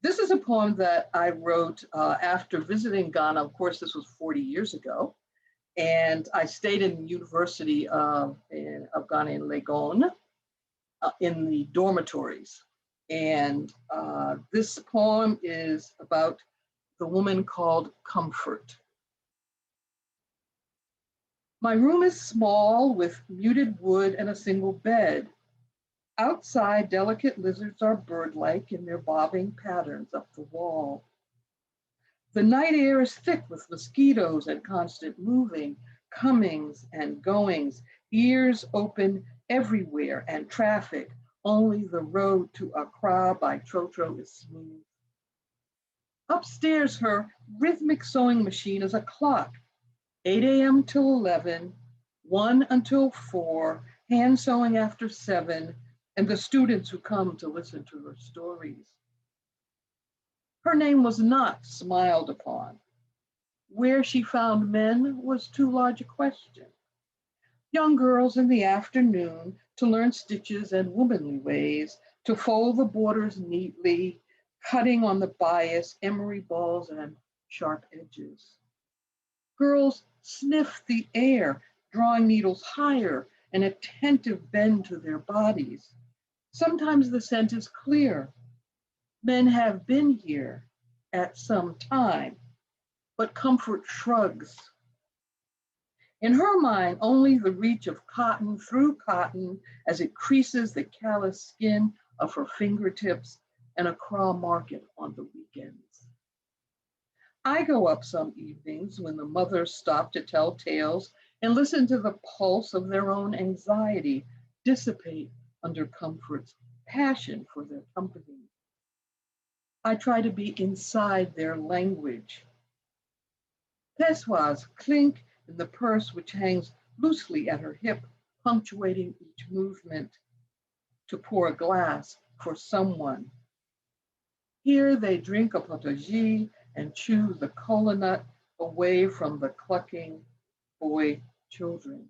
Speaker 3: This is a poem that I wrote after visiting Ghana. Of course, this was 40 years ago. And I stayed in the University of Ghana in Legon in the dormitories. And this poem is about the woman called Comfort. My room is small with muted wood and a single bed. Outside, delicate lizards are bird-like in their bobbing patterns up the wall. The night air is thick with mosquitoes and constant moving, comings and goings, ears open, everywhere and traffic. Only the road to Accra by Trotro is smooth. Upstairs, her rhythmic sewing machine is a clock, 8 a.m. till 11, 1 until 4, hand sewing after 7, and the students who come to listen to her stories. Her name was not smiled upon. Where she found men was too large a question. Young girls in the afternoon to learn stitches and womanly ways, to fold the borders neatly, cutting on the bias, emery balls, and sharp edges. Girls sniff the air, drawing needles higher, an attentive bend to their bodies. Sometimes the scent is clear. Men have been here at some time, but comfort shrugs. In her mind, only the reach of cotton through cotton as it creases the callous skin of her fingertips and a craw market on the weekends. I go up some evenings when the mothers stop to tell tales and listen to the pulse of their own anxiety dissipate under comfort's passion for their company. I try to be inside their language. Pessoas clink in the purse which hangs loosely at her hip, punctuating each movement to pour a glass for someone. Here they drink a potagie and chew the cola nut away from the clucking boy children.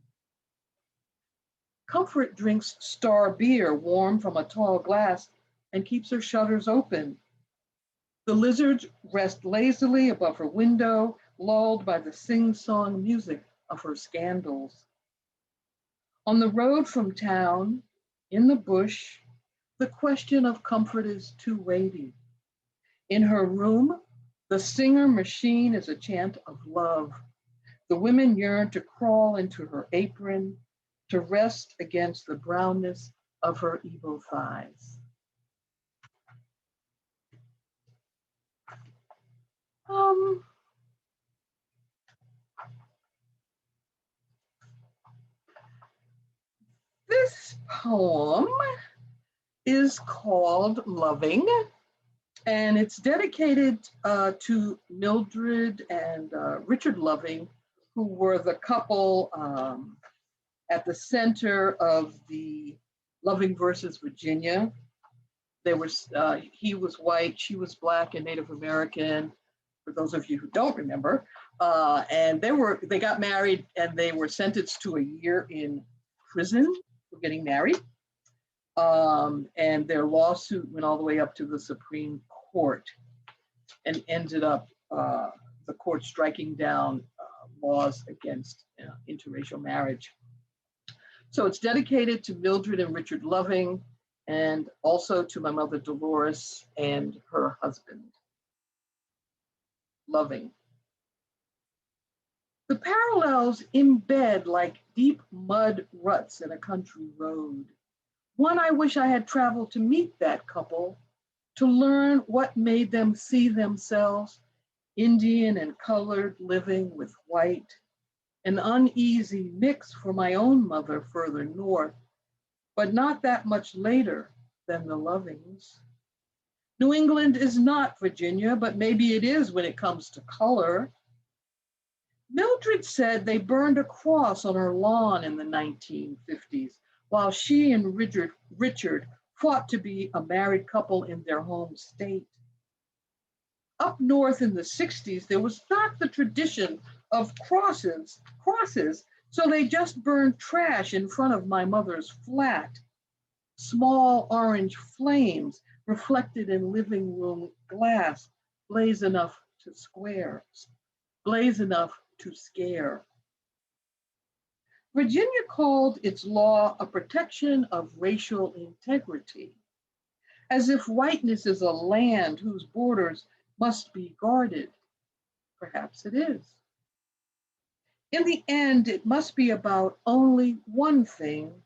Speaker 3: Comfort drinks star beer warm from a tall glass and keeps her shutters open. The lizards rest lazily above her window, lulled by the sing-song music of her scandals. On the road from town, in the bush, the question of comfort is too weighty. In her room, the singer machine is a chant of love. The women yearn to crawl into her apron, to rest against the brownness of her Igbo thighs. This poem is called Loving, and it's dedicated to Mildred and Richard Loving, who were the couple at the center of the Loving versus Virginia. They were, he was white, she was Black and Native American, for those of you who don't remember. And they got married and they were sentenced to a year in prison for getting married. And their lawsuit went all the way up to the Supreme Court and ended up the court striking down laws against interracial marriage. So it's dedicated to Mildred and Richard Loving, and also to my mother Dolores and her husband. Loving. The parallels embed like deep mud ruts in a country road. One I wish I had traveled to meet that couple, to learn what made them see themselves, Indian and colored living with white, an uneasy mix for my own mother further north, but not that much later than the Lovings. New England is not Virginia, but maybe it is when it comes to color. Mildred said they burned a cross on her lawn in the 1950s, while she and Richard fought to be a married couple in their home state. Up north in the 60s, there was not the tradition of crosses, so they just burned trash in front of my mother's flat. Small orange flames reflected in living room glass, blaze enough to scare. Virginia called its law a protection of racial integrity, as if whiteness is a land whose borders must be guarded. Perhaps it is. In the end, it must be about only one thing.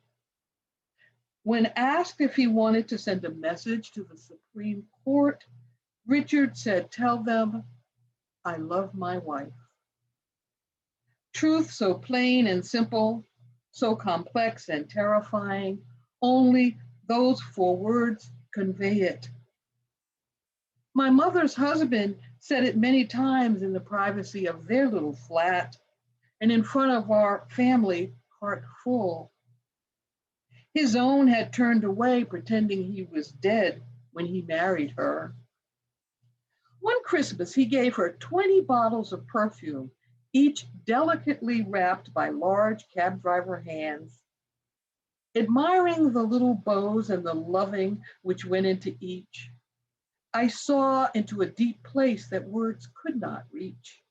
Speaker 3: When asked if he wanted to send a message to the Supreme Court, Richard said, "Tell them I love my wife." Truth so plain and simple, so complex and terrifying, only those 4 words convey it. My mother's husband said it many times in the privacy of their little flat and in front of our family heart full. His own had turned away, pretending he was dead when he married her. One Christmas, he gave her 20 bottles of perfume, each delicately wrapped by large cab driver hands. Admiring the little bows and the loving which went into each, I saw into a deep place that words could not reach.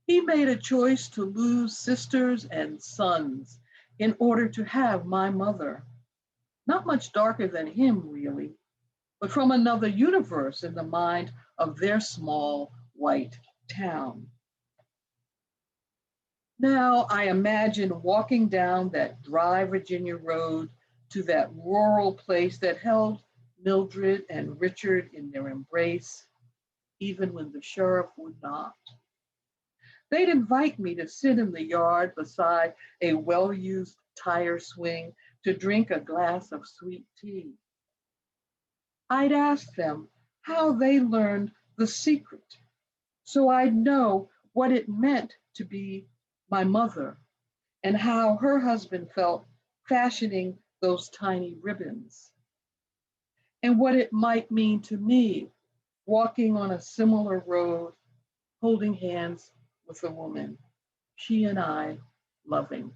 Speaker 3: He made a choice to lose sisters and sons in order to have my mother. Not much darker than him, really, but from another universe in the mind of their small white town. Now I imagine walking down that dry Virginia road to that rural place that held Mildred and Richard in their embrace, even when the sheriff would not. They'd invite me to sit in the yard beside a well-used tire swing to drink a glass of sweet tea. I'd ask them how they learned the secret, so I'd know what it meant to be my mother and how her husband felt fashioning those tiny ribbons, and what it might mean to me walking on a similar road, holding hands with a woman, she and I loving.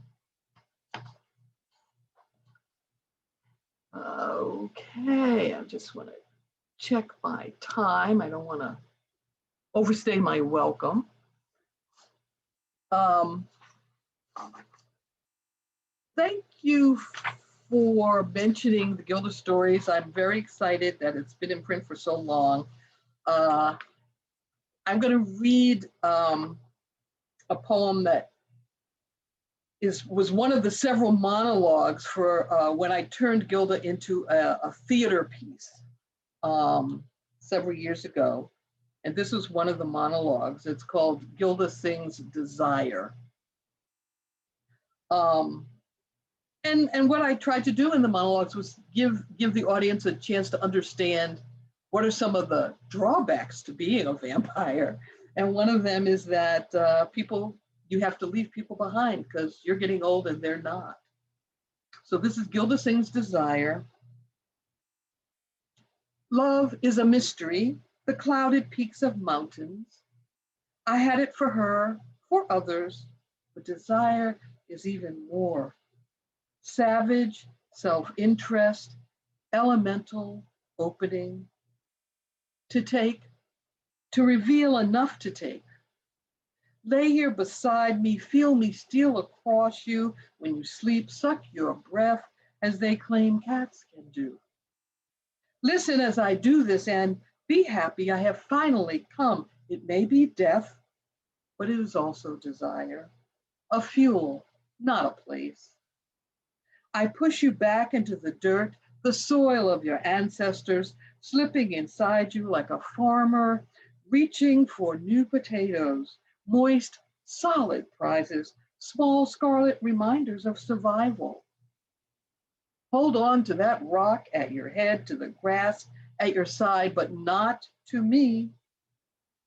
Speaker 3: Okay, I just want to check my time. I don't want to overstay my welcome. Thank you for mentioning the GILDA Stories. I'm very excited that it's been in print for so long. I'm going to read a poem that was one of the several monologues for when I turned GILDA into a theater piece several years ago. And this was one of the monologues. It's called GILDA Sings Desire. And what I tried to do in the monologues was give the audience a chance to understand what are some of the drawbacks to being a vampire. And one of them is that you have to leave people behind because you're getting old and they're not. So this is GILDA Sings Desire. Love is a mystery, the clouded peaks of mountains. I had it for her, for others, but desire is even more. Savage, self-interest, elemental, opening. To take, to reveal enough to take. Lay here beside me, feel me steal across you. When you sleep, suck your breath as they claim cats can do. Listen as I do this and be happy I have finally come. It may be death, but it is also desire. A fuel, not a place. I push you back into the dirt, the soil of your ancestors, slipping inside you like a farmer, reaching for new potatoes, moist, solid prizes, small scarlet reminders of survival. Hold on to that rock at your head, to the grass at your side, but not to me.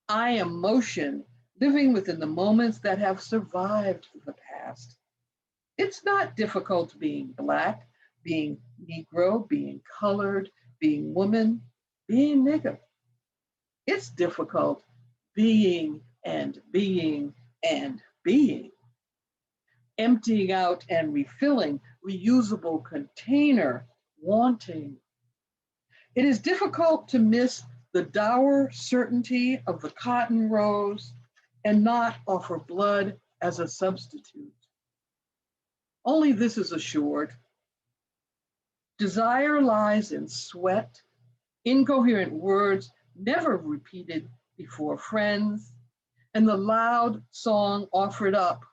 Speaker 3: I am motion, living within the moments that have survived the past. It's not difficult being Black, being Negro, being colored, being woman, being nigger. It's difficult being and being and being. Emptying out and refilling, reusable container, wanting. It is difficult to miss the dour certainty of the cotton rose and not offer blood as a substitute. Only this is assured. Desire lies in sweat, incoherent words never repeated before friends, and the loud song offered up.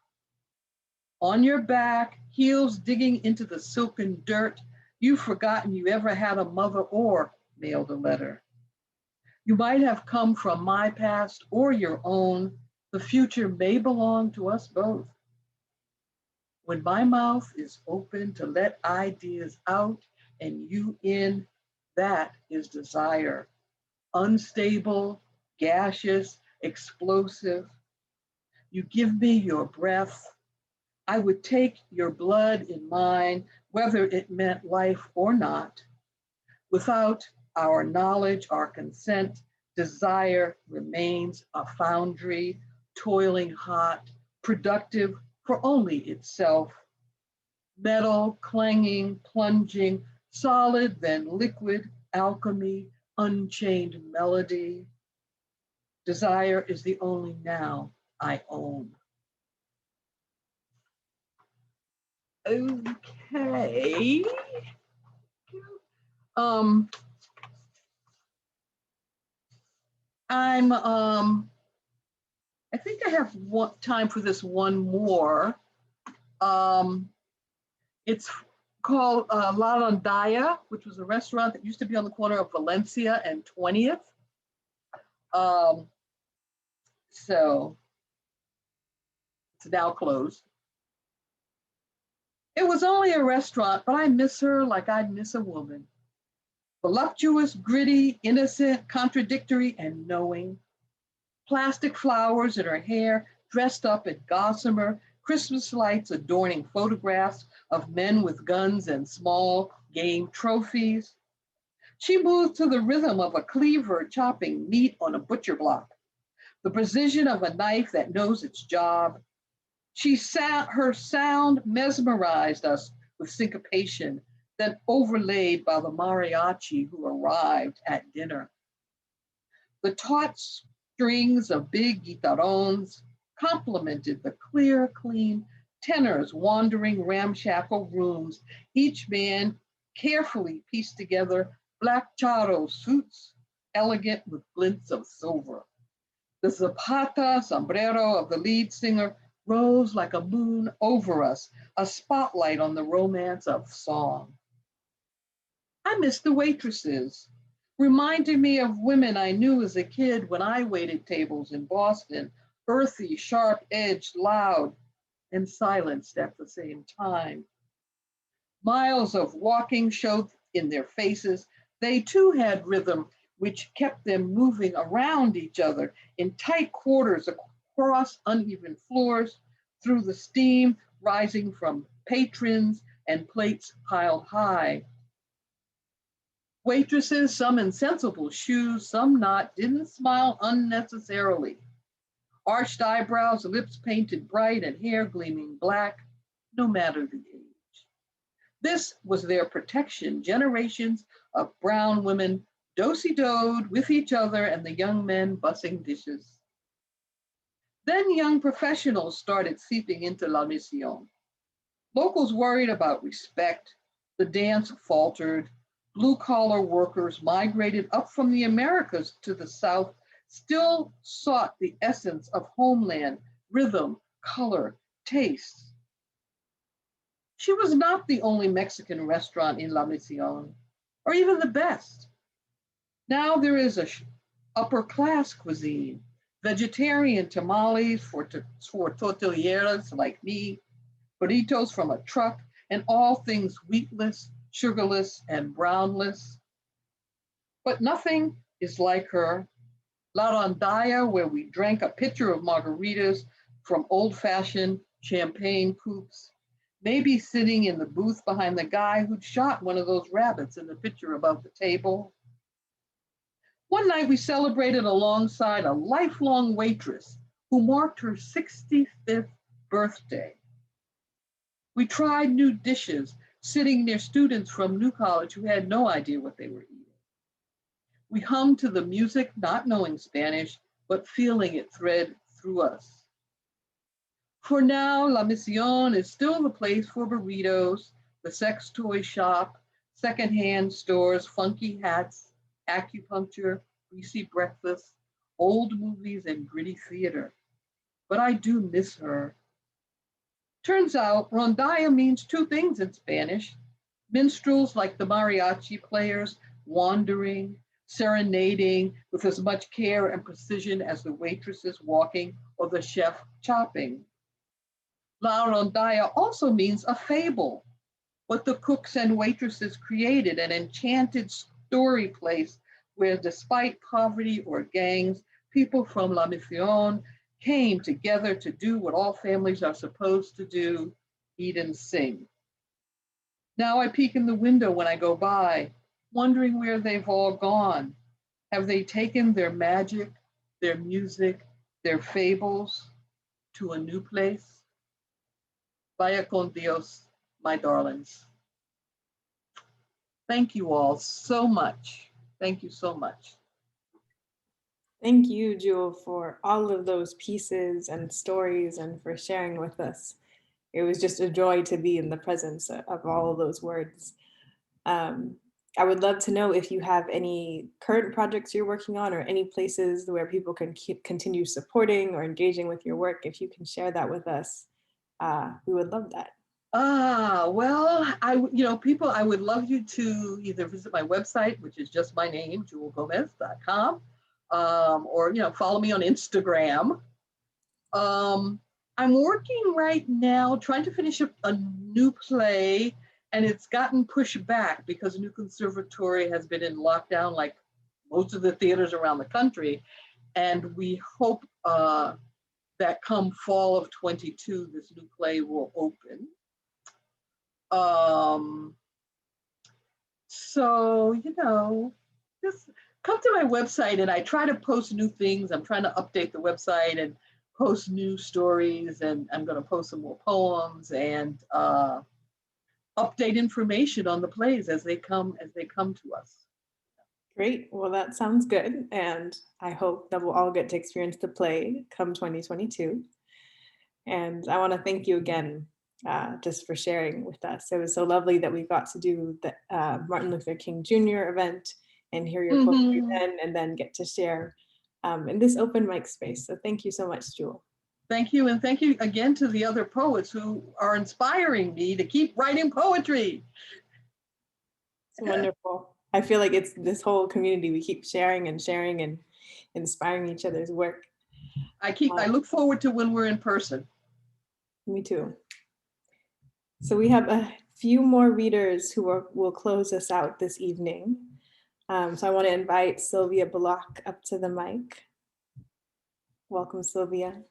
Speaker 3: On your back, heels digging into the silken dirt, you've forgotten you ever had a mother or mailed a letter. You might have come from my past or your own. The future may belong to us both. When my mouth is open to let ideas out and you in, that is desire. Unstable, gaseous, explosive. You give me your breath. I would take your blood in mine, whether it meant life or not. Without our knowledge, our consent, desire remains a foundry, toiling hot, productive for only itself. Metal, clanging, plunging, solid, then liquid, alchemy, unchained melody. Desire is the only now I own. Okay. I think I have time for this one more. It's called La Rondalla, which was a restaurant that used to be on the corner of Valencia and 20th. So it's now closed. It was only a restaurant, but I miss her like I'd miss a woman. Voluptuous, gritty, innocent, contradictory, and knowing. Plastic flowers in her hair, dressed up in gossamer, Christmas lights adorning photographs of men with guns and small game trophies. She moved to the rhythm of a cleaver chopping meat on a butcher block, the precision of a knife that knows its job. Her sound mesmerized us with syncopation, then overlaid by the mariachi who arrived at dinner. The taut strings of big guitarrones complemented the clear, clean tenors wandering ramshackle rooms, each man carefully pieced together black charro suits, elegant with glints of silver. The zapata sombrero of the lead singer rose like a moon over us, a spotlight on the romance of song. I miss the waitresses, reminding me of women I knew as a kid when I waited tables in Boston, earthy, sharp-edged, loud, and silenced at the same time. Miles of walking showed in their faces. They too had rhythm, which kept them moving around each other in tight quarters across uneven floors, through the steam rising from patrons and plates piled high. Waitresses, some in sensible shoes, some not, didn't smile unnecessarily. Arched eyebrows, lips painted bright, and hair gleaming black, no matter the age. This was their protection, generations of brown women do-si-doed with each other and the young men bussing dishes. Then young professionals started seeping into La Mission. Locals worried about respect. The dance faltered. Blue-collar workers migrated up from the Americas to the South, still sought the essence of homeland, rhythm, color, taste. She was not the only Mexican restaurant in La Mission, or even the best. Now there is a upper-class cuisine, vegetarian tamales for tortilleras like me, burritos from a truck, and all things wheatless, sugarless, and brownless. But nothing is like her. La Rondalla, where we drank a pitcher of margaritas from old-fashioned champagne coupes, maybe sitting in the booth behind the guy who'd shot one of those rabbits in the picture above the table. One night we celebrated alongside a lifelong waitress who marked her 65th birthday. We tried new dishes, sitting near students from New College who had no idea what they were eating. We hummed to the music, not knowing Spanish, but feeling it thread through us. For now, La Mission is still the place for burritos, the sex toy shop, secondhand stores, funky hats, acupuncture, greasy breakfast, old movies, and gritty theater. But I do miss her. Turns out, rondalla means two things in Spanish. Minstrels like the mariachi players, wandering, serenading with as much care and precision as the waitresses walking or the chef chopping. La rondalla also means a fable, what the cooks and waitresses created, an enchanted story place where, despite poverty or gangs, people from La Mission came together to do what all families are supposed to do, eat and sing. Now I peek in the window when I go by, wondering where they've all gone. Have they taken their magic, their music, their fables to a new place? Vaya con Dios, my darlings. Thank you all so much. Thank you so much.
Speaker 1: Thank you, Jewel, for all of those pieces and stories and for sharing with us. It was just a joy to be in the presence of all of those words. I would love to know if you have any current projects you're working on or any places where people can continue supporting or engaging with your work. If you can share that with us, we would love that.
Speaker 3: Well, people, I would love you to either visit my website, which is just my name, jewellegomez.com, or, follow me on Instagram. I'm working right now, trying to finish up a new play, and it's gotten pushed back because New Conservatory has been in lockdown like most of the theaters around the country. And we hope that come fall of 22, this new play will open. So, just come to my website and I try to post new things. I'm trying to update the website and post new stories, and I'm going to post some more poems and update information on the plays as they come to us.
Speaker 1: Great. Well, that sounds good. And I hope that we'll all get to experience the play come 2022. And I want to thank you again just for sharing with us. It was so lovely that we got to do the Martin Luther King Jr. event and hear your poetry then, and then get to share in this open mic space. So thank you so much, Jewel.
Speaker 3: Thank you. And thank you again to the other poets who are inspiring me to keep writing poetry.
Speaker 1: It's wonderful. I feel like it's this whole community. We keep sharing and inspiring each other's work.
Speaker 3: I look forward to when we're in person.
Speaker 1: Me too. So we have a few more readers who will close us out this evening. So I want to invite Sylvia Block up to the mic. Welcome, Sylvia.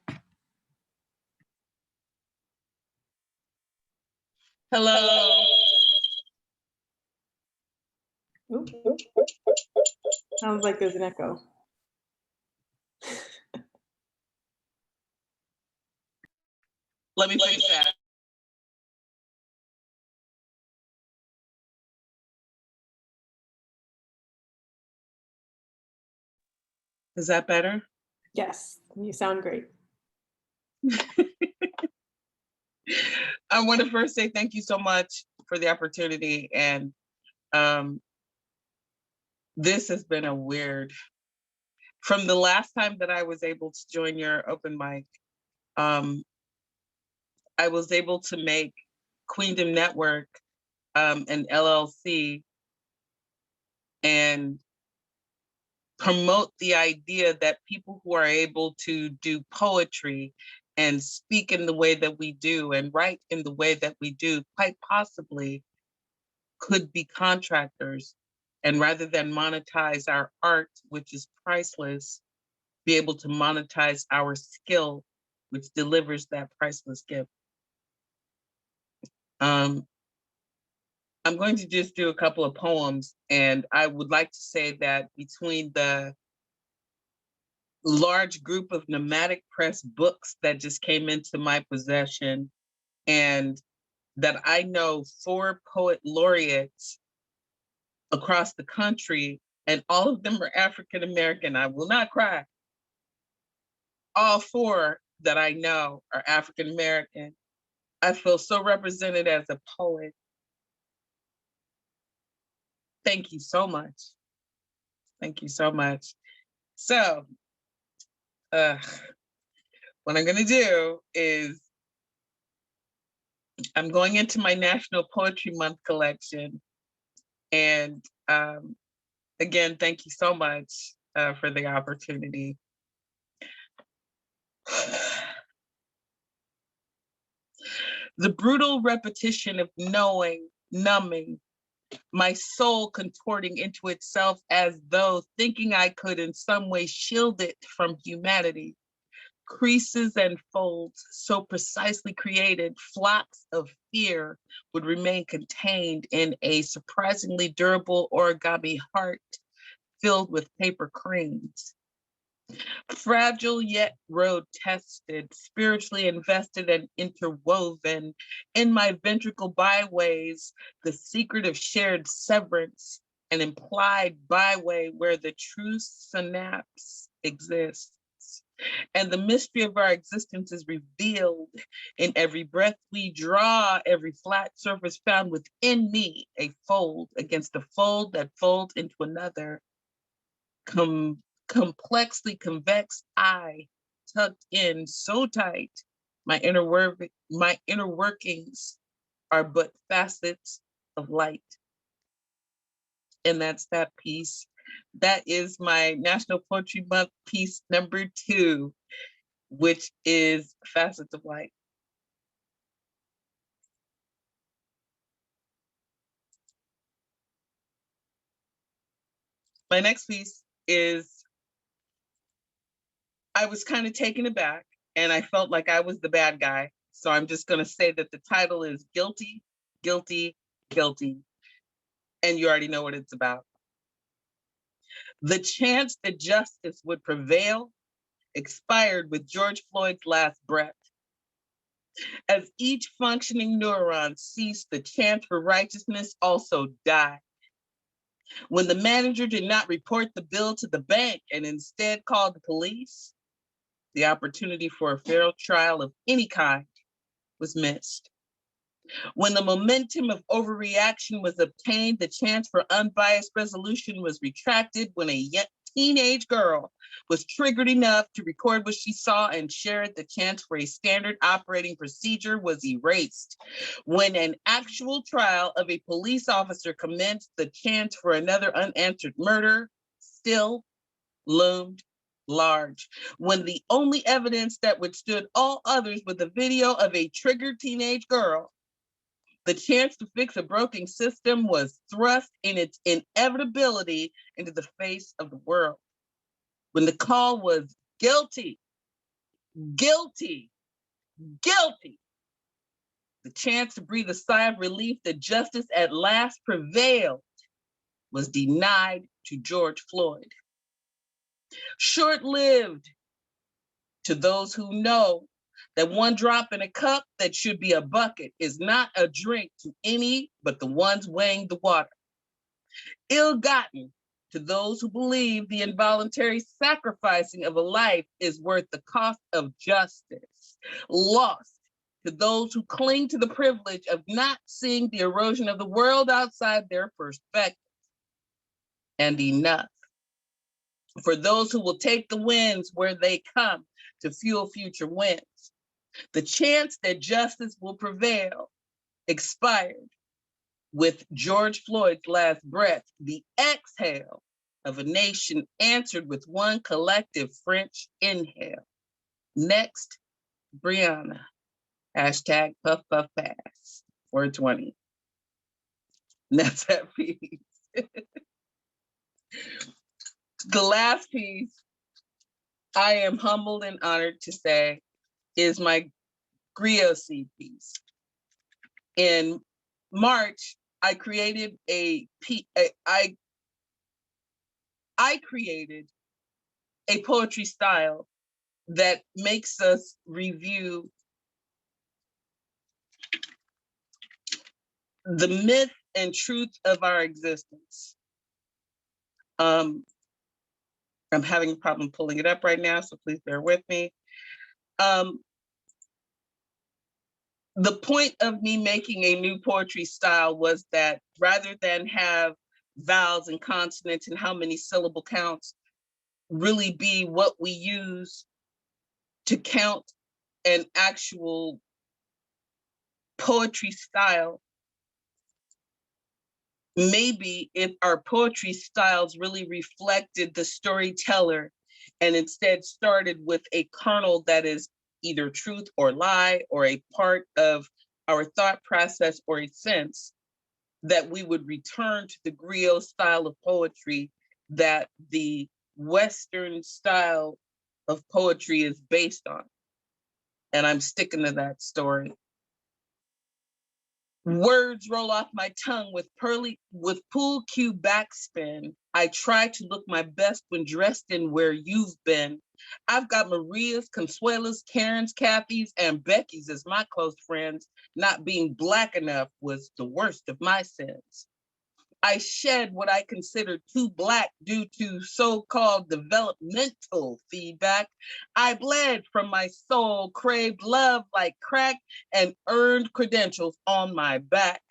Speaker 12: Hello.
Speaker 1: Ooh. Sounds like there's an echo.
Speaker 12: Let me fix that. Is that better?
Speaker 1: Yes, you sound great.
Speaker 12: I want to first say thank you so much for the opportunity. And this has been a weird, from the last time that I was able to join your open mic, I was able to make Queendom Network an LLC and promote the idea that people who are able to do poetry and speak in the way that we do and write in the way that we do quite possibly could be contractors, and rather than monetize our art, which is priceless, be able to monetize our skill, which delivers that priceless gift. I'm going to just do a couple of poems, and I would like to say that between the large group of Nomadic Press books that just came into my possession, and that I know 4 poet laureates across the country, and all of them are African American. I will not cry. All 4 that I know are African American. I feel so represented as a poet. Thank you so much. Thank you so much. So, what I'm gonna do is I'm going into my National Poetry Month collection. And again, thank you so much for the opportunity. The brutal repetition of knowing, numbing, my soul contorting into itself as though thinking I could in some way shield it from humanity. Creases and folds so precisely created, flocks of fear would remain contained in a surprisingly durable origami heart filled with paper cranes. Fragile yet road-tested, spiritually invested and interwoven, in my ventricle byways, the secret of shared severance, an implied byway where the true synapse exists. And the mystery of our existence is revealed in every breath we draw, every flat surface found within me, a fold against a fold that folds into another. Complexly convex eye tucked in so tight, my inner workings are but facets of light. And that's that piece. That is my National Poetry Month piece number 2, which is Facets of Light. My next piece is, I was kind of taken aback and I felt like I was the bad guy. So I'm just going to say that the title is Guilty, Guilty, Guilty. And you already know what it's about. The chance that justice would prevail expired with George Floyd's last breath. As each functioning neuron ceased, the chance for righteousness also died. When the manager did not report the bill to the bank and instead called the police, the opportunity for a fair trial of any kind was missed. When the momentum of overreaction was obtained, the chance for unbiased resolution was retracted. When a teenage girl was triggered enough to record what she saw and share it, the chance for a standard operating procedure was erased. When an actual trial of a police officer commenced, the chance for another unanswered murder still loomed large. When the only evidence that withstood all others was the video of a triggered teenage girl, the chance to fix a broken system was thrust in its inevitability into the face of the world. When the call was guilty, guilty, guilty, the chance to breathe a sigh of relief that justice at last prevailed was denied to George Floyd. Short-lived to those who know that one drop in a cup that should be a bucket is not a drink to any but the ones weighing the water. Ill-gotten to those who believe the involuntary sacrificing of a life is worth the cost of justice. Lost to those who cling to the privilege of not seeing the erosion of the world outside their perspective. And enough for those who will take the winds where they come to fuel future winds. The chance that justice will prevail expired with George Floyd's last breath. The exhale of a nation answered with one collective French inhale. Next, Brianna. Hashtag puff puff pass 420. And that's that piece. The last piece, I am humbled and honored to say, is my Griot seed piece. In March, I created I created a poetry style that makes us review the myth and truth of our existence. I'm having a problem pulling it up right now, so please bear with me. The point of me making a new poetry style was that rather than have vowels and consonants and how many syllable counts really be what we use to count an actual poetry style, maybe if our poetry styles really reflected the storyteller and instead started with a kernel that is either truth or lie or a part of our thought process or a sense that we would return to the griot style of poetry that the Western style of poetry is based on. And I'm sticking to that story. Words roll off my tongue with pool cue backspin. I try to look my best when dressed in where you've been. I've got Maria's, Consuela's, Karen's, Kathy's, and Becky's as my close friends. Not being Black enough was the worst of my sins. I shed what I considered too Black due to so-called developmental feedback. I bled from my soul, craved love like crack, and earned credentials on my back.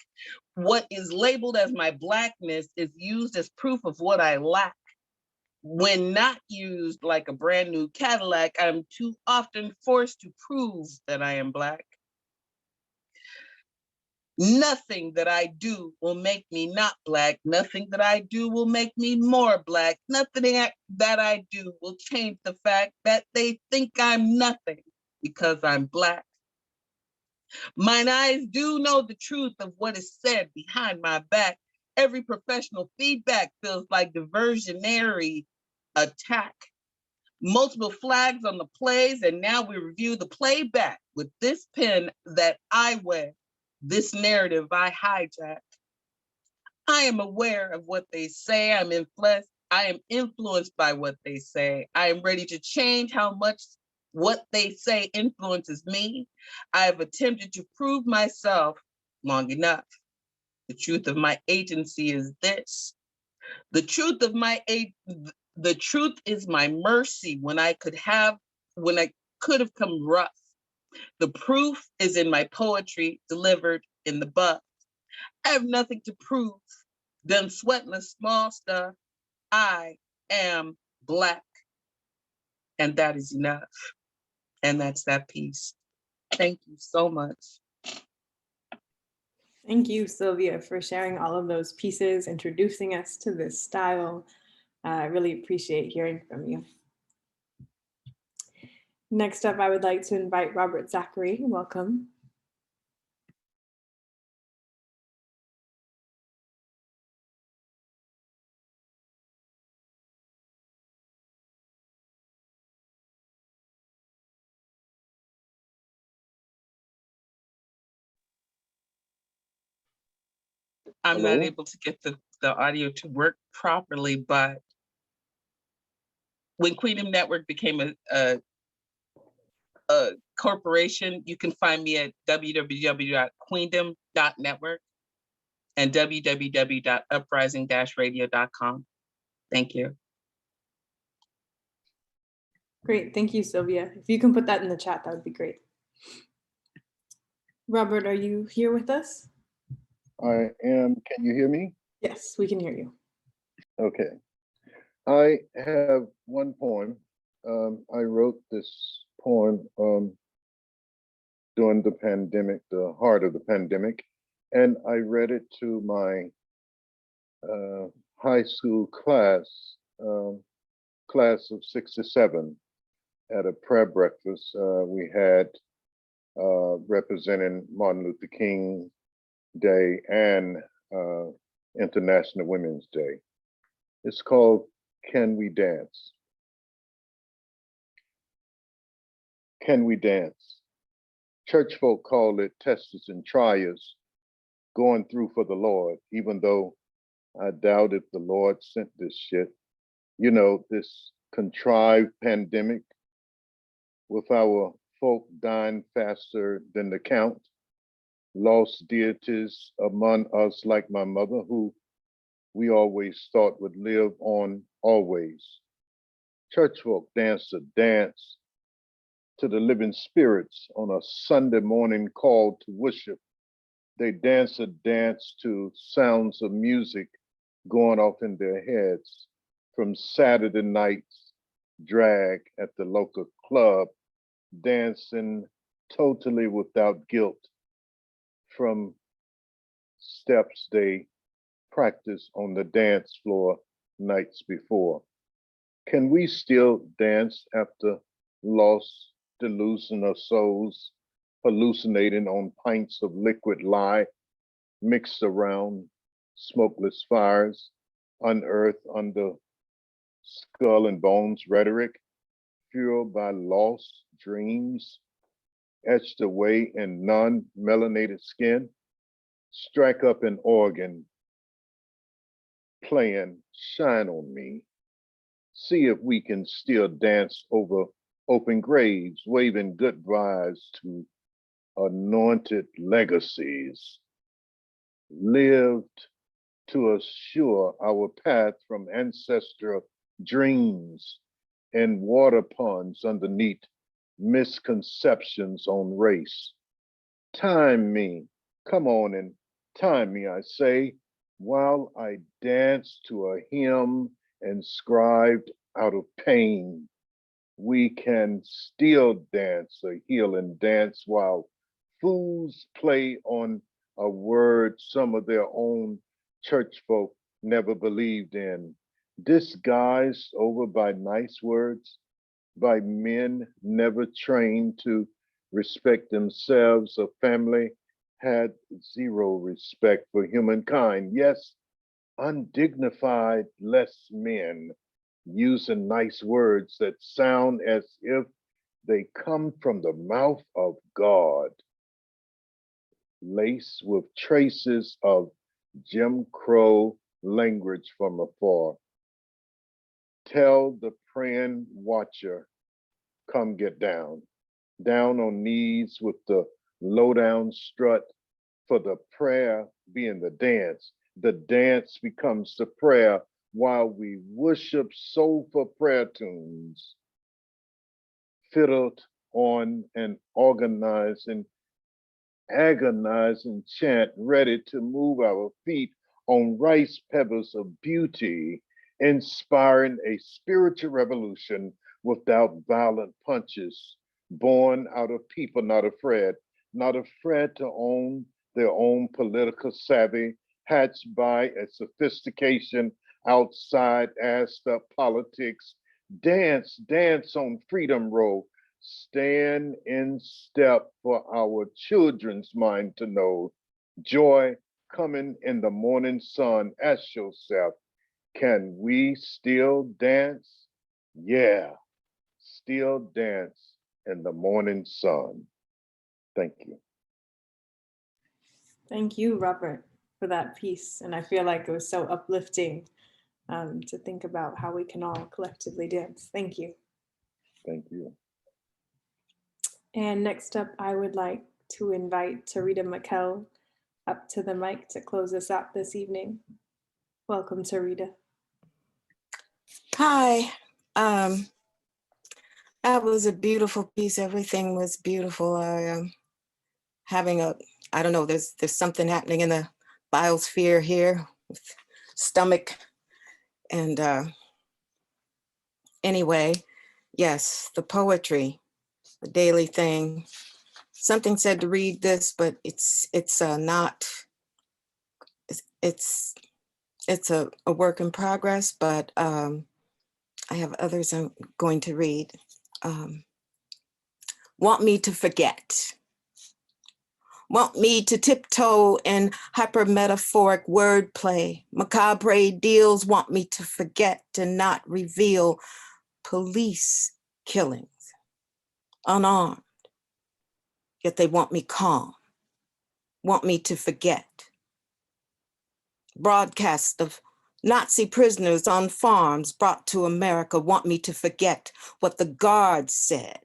Speaker 12: What is labeled as my Blackness is used as proof of what I lack. When not used like a brand new Cadillac, I'm too often forced to prove that I am Black. Nothing that I do will make me not Black. Nothing that I do will make me more Black. Nothing that I do will change the fact that they think I'm nothing because I'm Black. Mine eyes do know the truth of what is said behind my back. Every professional feedback feels like diversionary attack. Multiple flags on the plays, and now we review the playback with this pen that I wear. This narrative I hijack. I am aware of what they say. I am influenced by what they say. I am ready to change how much what they say influences me. I have attempted to prove myself long enough. The truth of my agency is this. The truth is my mercy when I could have come rough. The proof is in my poetry delivered in the buff. I have nothing to prove. Done sweating the small stuff. I am Black. And that is enough. And that's that piece. Thank you so much.
Speaker 1: Thank you, Sylvia, for sharing all of those pieces, introducing us to this style. I really appreciate hearing from you. Next up, I would like to invite Robert Zachary. Welcome.
Speaker 12: I'm
Speaker 7: Hello?
Speaker 12: not able to get the audio to work properly, but when Queendom Network became a corporation, you can find me at www.queendom.network and www.uprising-radio.com. Thank you.
Speaker 1: Great, thank you, Sylvia. If you can put that in the chat, that would be great. Robert, are you here with us?
Speaker 7: I am. Can you hear me?
Speaker 1: Yes, we can hear you.
Speaker 7: Okay. I have one poem. I wrote this poem during the pandemic, the heart of the pandemic, and I read it to my high school class, class of 67, at a prayer breakfast we had representing Martin Luther King Day and International Women's Day. It's called Can We Dance? Can we dance? Church folk call it testers and triers, going through for the Lord, even though I doubt if the Lord sent this shit. You know, this contrived pandemic with our folk dying faster than the count, lost deities among us like my mother, who we always thought would live on always. Church folk dance a dance to the living spirits on a Sunday morning call to worship. They dance a dance to sounds of music going off in their heads from Saturday night's drag at the local club, dancing totally without guilt from steps they practiced on the dance floor nights before. Can we still dance after lost delusion of souls
Speaker 13: hallucinating on pints of liquid lie mixed around smokeless fires, unearthed under skull and bones rhetoric, fueled by lost dreams, etched away in non-melanated skin, strike up an organ, playing Shine on Me. See if we can still dance over open graves, waving goodbyes to anointed legacies, lived to assure our path from ancestral dreams and water ponds underneath misconceptions on race. Time me, come on and time me, I say, while I dance to a hymn inscribed out of pain. We can still dance a healing dance while fools play on a word some of their own church folk never believed in, disguised over by nice words, by men never trained to respect themselves. A family had zero respect for humankind. Yes, undignified less men using nice words that sound as if they come from the mouth of God, laced with traces of Jim Crow language from afar. Tell the praying watcher, come get down, down on knees with the low-down strut, for the prayer being the dance becomes the prayer while we worship soulful prayer tunes, fiddled on an organizing, agonizing chant, ready to move our feet on rice pebbles of beauty, inspiring a spiritual revolution without violent punches, born out of people not afraid to own their own political savvy, hatched by a sophistication outside assed up politics. Dance, dance on Freedom Row. Stand in step for our children's mind to know. Joy coming in the morning sun. Ask yourself, can we still dance? Yeah, still dance in the morning sun. Thank you.
Speaker 1: Thank you, Robert, for that piece. And I feel like it was so uplifting to think about how we can all collectively dance. Thank you.
Speaker 13: Thank you.
Speaker 1: And next up, I would like to invite Tarita McKell up to the mic to close us out this evening. Welcome, Tarita.
Speaker 14: Hi. That was a beautiful piece. Everything was beautiful. I am having I don't know, there's something happening in the biosphere here with stomach. And anyway, yes, the poetry, the daily thing. Something said to read this, but it's not, it's a work in progress, but I have others I'm going to read. Want me to forget. Want me to tiptoe in hypermetaphoric wordplay. Macabre deals want me to forget and not reveal police killings, unarmed, yet they want me calm, want me to forget. Broadcast of Nazi prisoners on farms brought to America want me to forget what the guards said.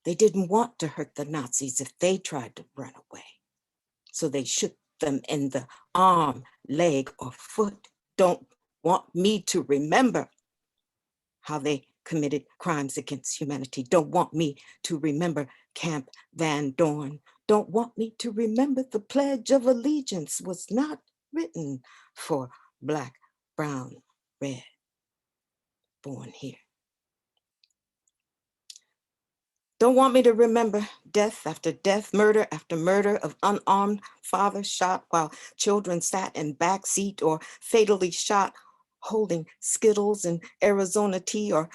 Speaker 14: They didn't want to hurt the Nazis if they tried to run away. So they shoot them in the arm, leg, or foot. Don't want me to remember how they committed crimes against humanity. Don't want me to remember Camp Van Dorn. Don't want me to remember the Pledge of Allegiance was not written for Black, brown, red, born here. Don't want me to remember death after death, murder after murder of unarmed fathers shot while children sat in backseat or fatally shot holding Skittles and Arizona tea or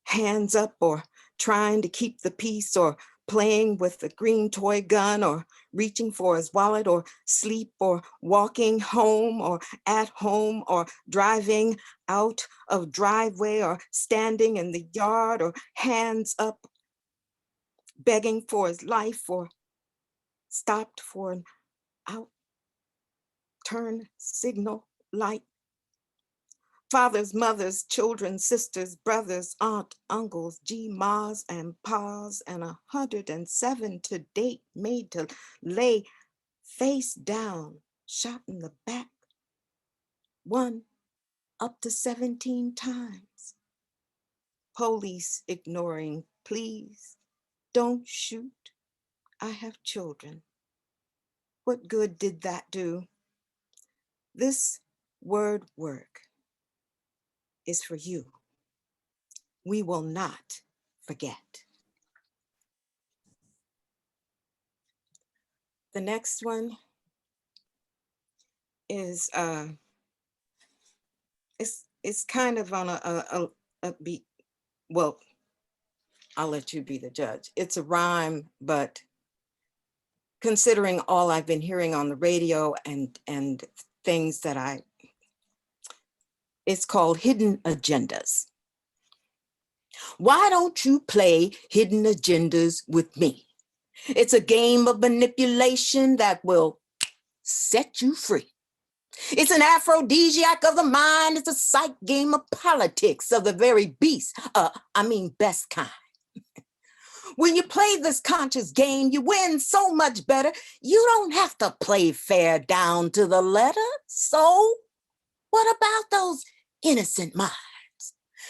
Speaker 14: hands up or trying to keep the peace or playing with a green toy gun, or reaching for his wallet, or sleep, or walking home, or at home, or driving out of driveway, or standing in the yard, or hands up, begging for his life, or stopped for an out turn signal light. Fathers, mothers, children, sisters, brothers, aunt, uncles, G-mas and pas, and 107 to date made to lay face down, shot in the back, one up to 17 times. Police ignoring, please don't shoot. I have children. What good did that do? This word work is for you. We will not forget. The next one is it's kind of on a beat. Well, I'll let you be the judge. It's a rhyme, but considering all I've been hearing on the radio and things that it's called Hidden Agendas. Why don't you play Hidden Agendas with me? It's a game of manipulation that will set you free. It's an aphrodisiac of the mind. It's a psych game of politics of the very beast. Best kind. When you play this conscious game, you win so much better. You don't have to play fair down to the letter. So what about those innocent minds?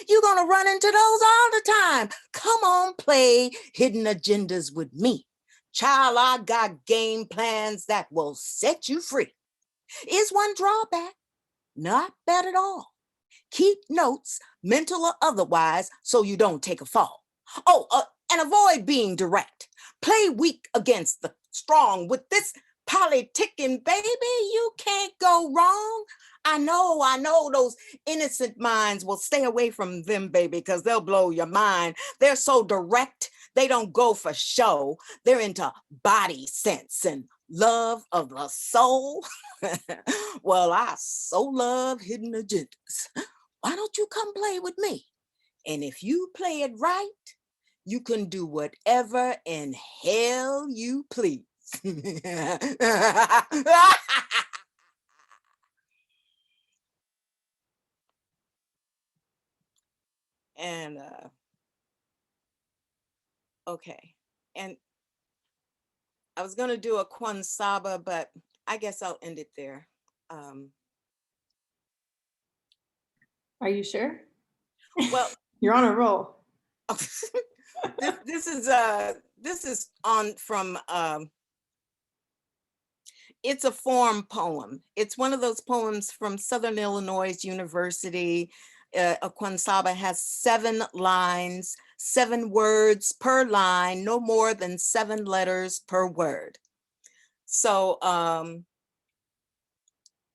Speaker 14: You're gonna run into those all the time. Come on, play Hidden Agendas with me. Child, I got game plans that will set you free. Is one drawback? Not bad at all. Keep notes, mental or otherwise, so you don't take a fall. And avoid being direct. Play weak against the strong. With this politicking, baby, you can't go wrong. I know those innocent minds will stay away from them, baby, because they'll blow your mind. They're so direct, they don't go for show. They're into body sense and love of the soul. Well, I so love Hidden Agendas. Why don't you come play with me? And if you play it right, you can do whatever in hell you please. And okay, and I was gonna do a Kwan Saba, but I guess I'll end it there.
Speaker 1: Are you sure?
Speaker 14: Well,
Speaker 1: you're on a roll.
Speaker 14: This is on from it's a form poem. It's one of those poems from Southern Illinois University. A Kwan Saba has 7 lines, 7 words per line, no more than 7 letters per word. So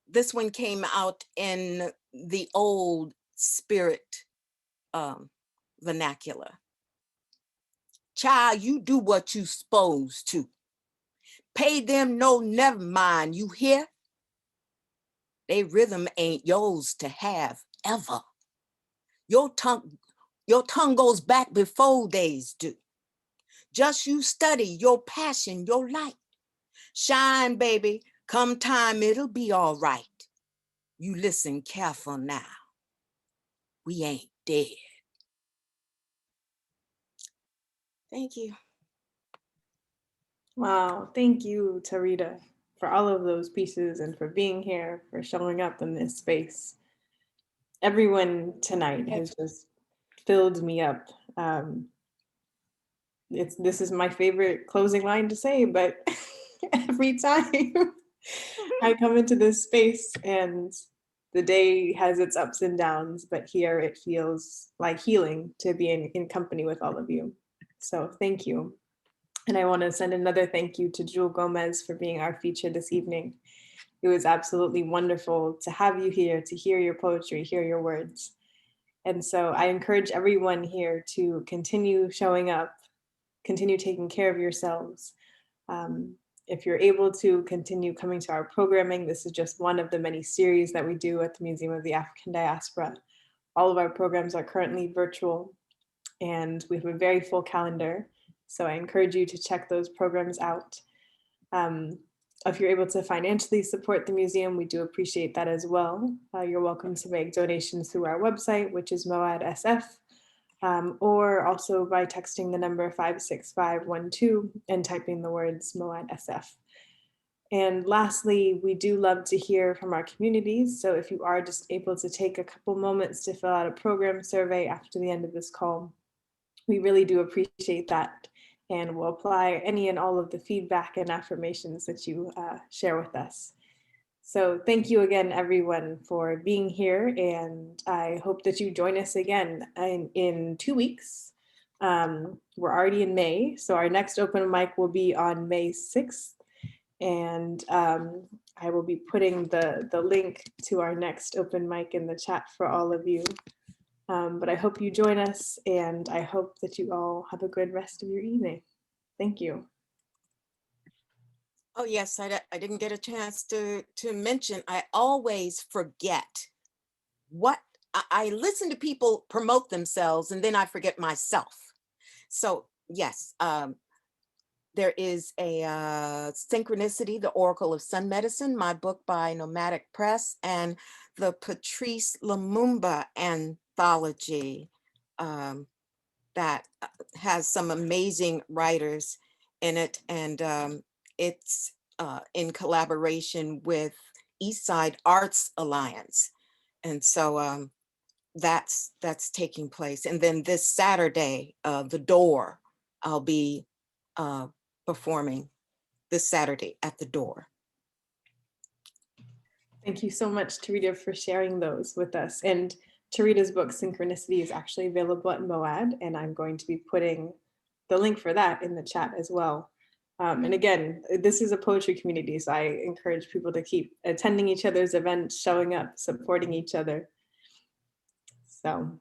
Speaker 14: this one came out in the old spirit vernacular. Child, you do what you supposed to. Pay them no never mind, you hear? They rhythm ain't yours to have ever. Your tongue goes back before days do. Just you study your passion, your light. Shine, baby, come time it'll be all right. You listen careful now. We ain't dead. Thank you.
Speaker 1: Wow, thank you, Tarita, for all of those pieces and for being here, for showing up in this space. Everyone tonight has just filled me up. This is my favorite closing line to say, but every time I come into this space and the day has its ups and downs, but here it feels like healing to be in company with all of you. So thank you. And I want to send another thank you to Jewelle Gomez for being our feature this evening. It was absolutely wonderful to have you here, to hear your poetry, hear your words. And so I encourage everyone here to continue showing up continue taking care of yourselves. If you're able to continue coming to our programming, this is just one of the many series that we do at the Museum of the African Diaspora. All of our programs are currently virtual, and we have a very full calendar. So I encourage you to check those programs out. If you're able to financially support the museum, we do appreciate that as well. You're welcome to make donations through our website, which is MoAD SF, or also by texting the number 56512 and typing the words MoAD SF. And lastly, we do love to hear from our communities. So if you are just able to take a couple moments to fill out a program survey after the end of this call, we really do appreciate that. And we'll apply any and all of the feedback and affirmations that you share with us. So thank you again, everyone, for being here. And I hope that you join us again in 2 weeks. We're already in May, so our next open mic will be on May 6th. And I will be putting the link to our next open mic in the chat for all of you. But I hope you join us, and I hope that you all have a good rest of your evening. Thank you.
Speaker 14: Oh, yes, I didn't get a chance to mention, I always forget what, I listen to people promote themselves and then I forget myself. So yes, there is a Synchronicity, the Oracle of Sun Medicine, my book by Nomadic Press, and the Patrice Lumumba anthology that has some amazing writers in it. And it's in collaboration with Eastside Arts Alliance. And so that's taking place. And then this Saturday, The Door, I'll be performing this Saturday at The Door.
Speaker 1: Thank you so much, Tarita, for sharing those with us. And Tarita's book, Synchronicity, is actually available at MoAD, and I'm going to be putting the link for that in the chat as well. And again, this is a poetry community, so I encourage people to keep attending each other's events, showing up, supporting each other. So.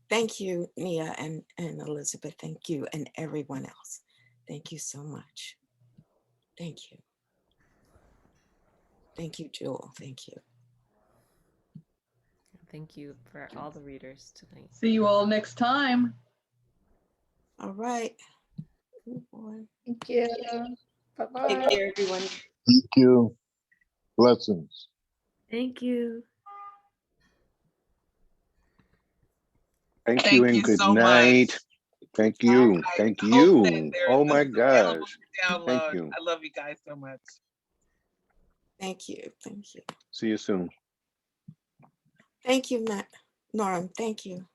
Speaker 14: Thank you, Nia and Elizabeth. Thank you, and everyone else. Thank you so much. Thank you. Thank you, Jewel. Thank you.
Speaker 4: Thank you for all the readers tonight.
Speaker 3: See you all next time.
Speaker 14: All right.
Speaker 2: Thank you. Bye-bye.
Speaker 1: Take care, everyone.
Speaker 13: Thank you. Blessings.
Speaker 8: Thank you.
Speaker 7: Thank you and good
Speaker 12: so
Speaker 7: night.
Speaker 12: much.
Speaker 7: Thank you.
Speaker 12: I
Speaker 7: Thank
Speaker 12: hope
Speaker 7: you.
Speaker 12: that
Speaker 7: Oh my
Speaker 12: this is available
Speaker 7: gosh.
Speaker 12: for download.
Speaker 7: Thank you.
Speaker 12: I love you guys so much.
Speaker 14: Thank you. Thank you.
Speaker 7: See you soon.
Speaker 14: Thank you, Norm. Thank you.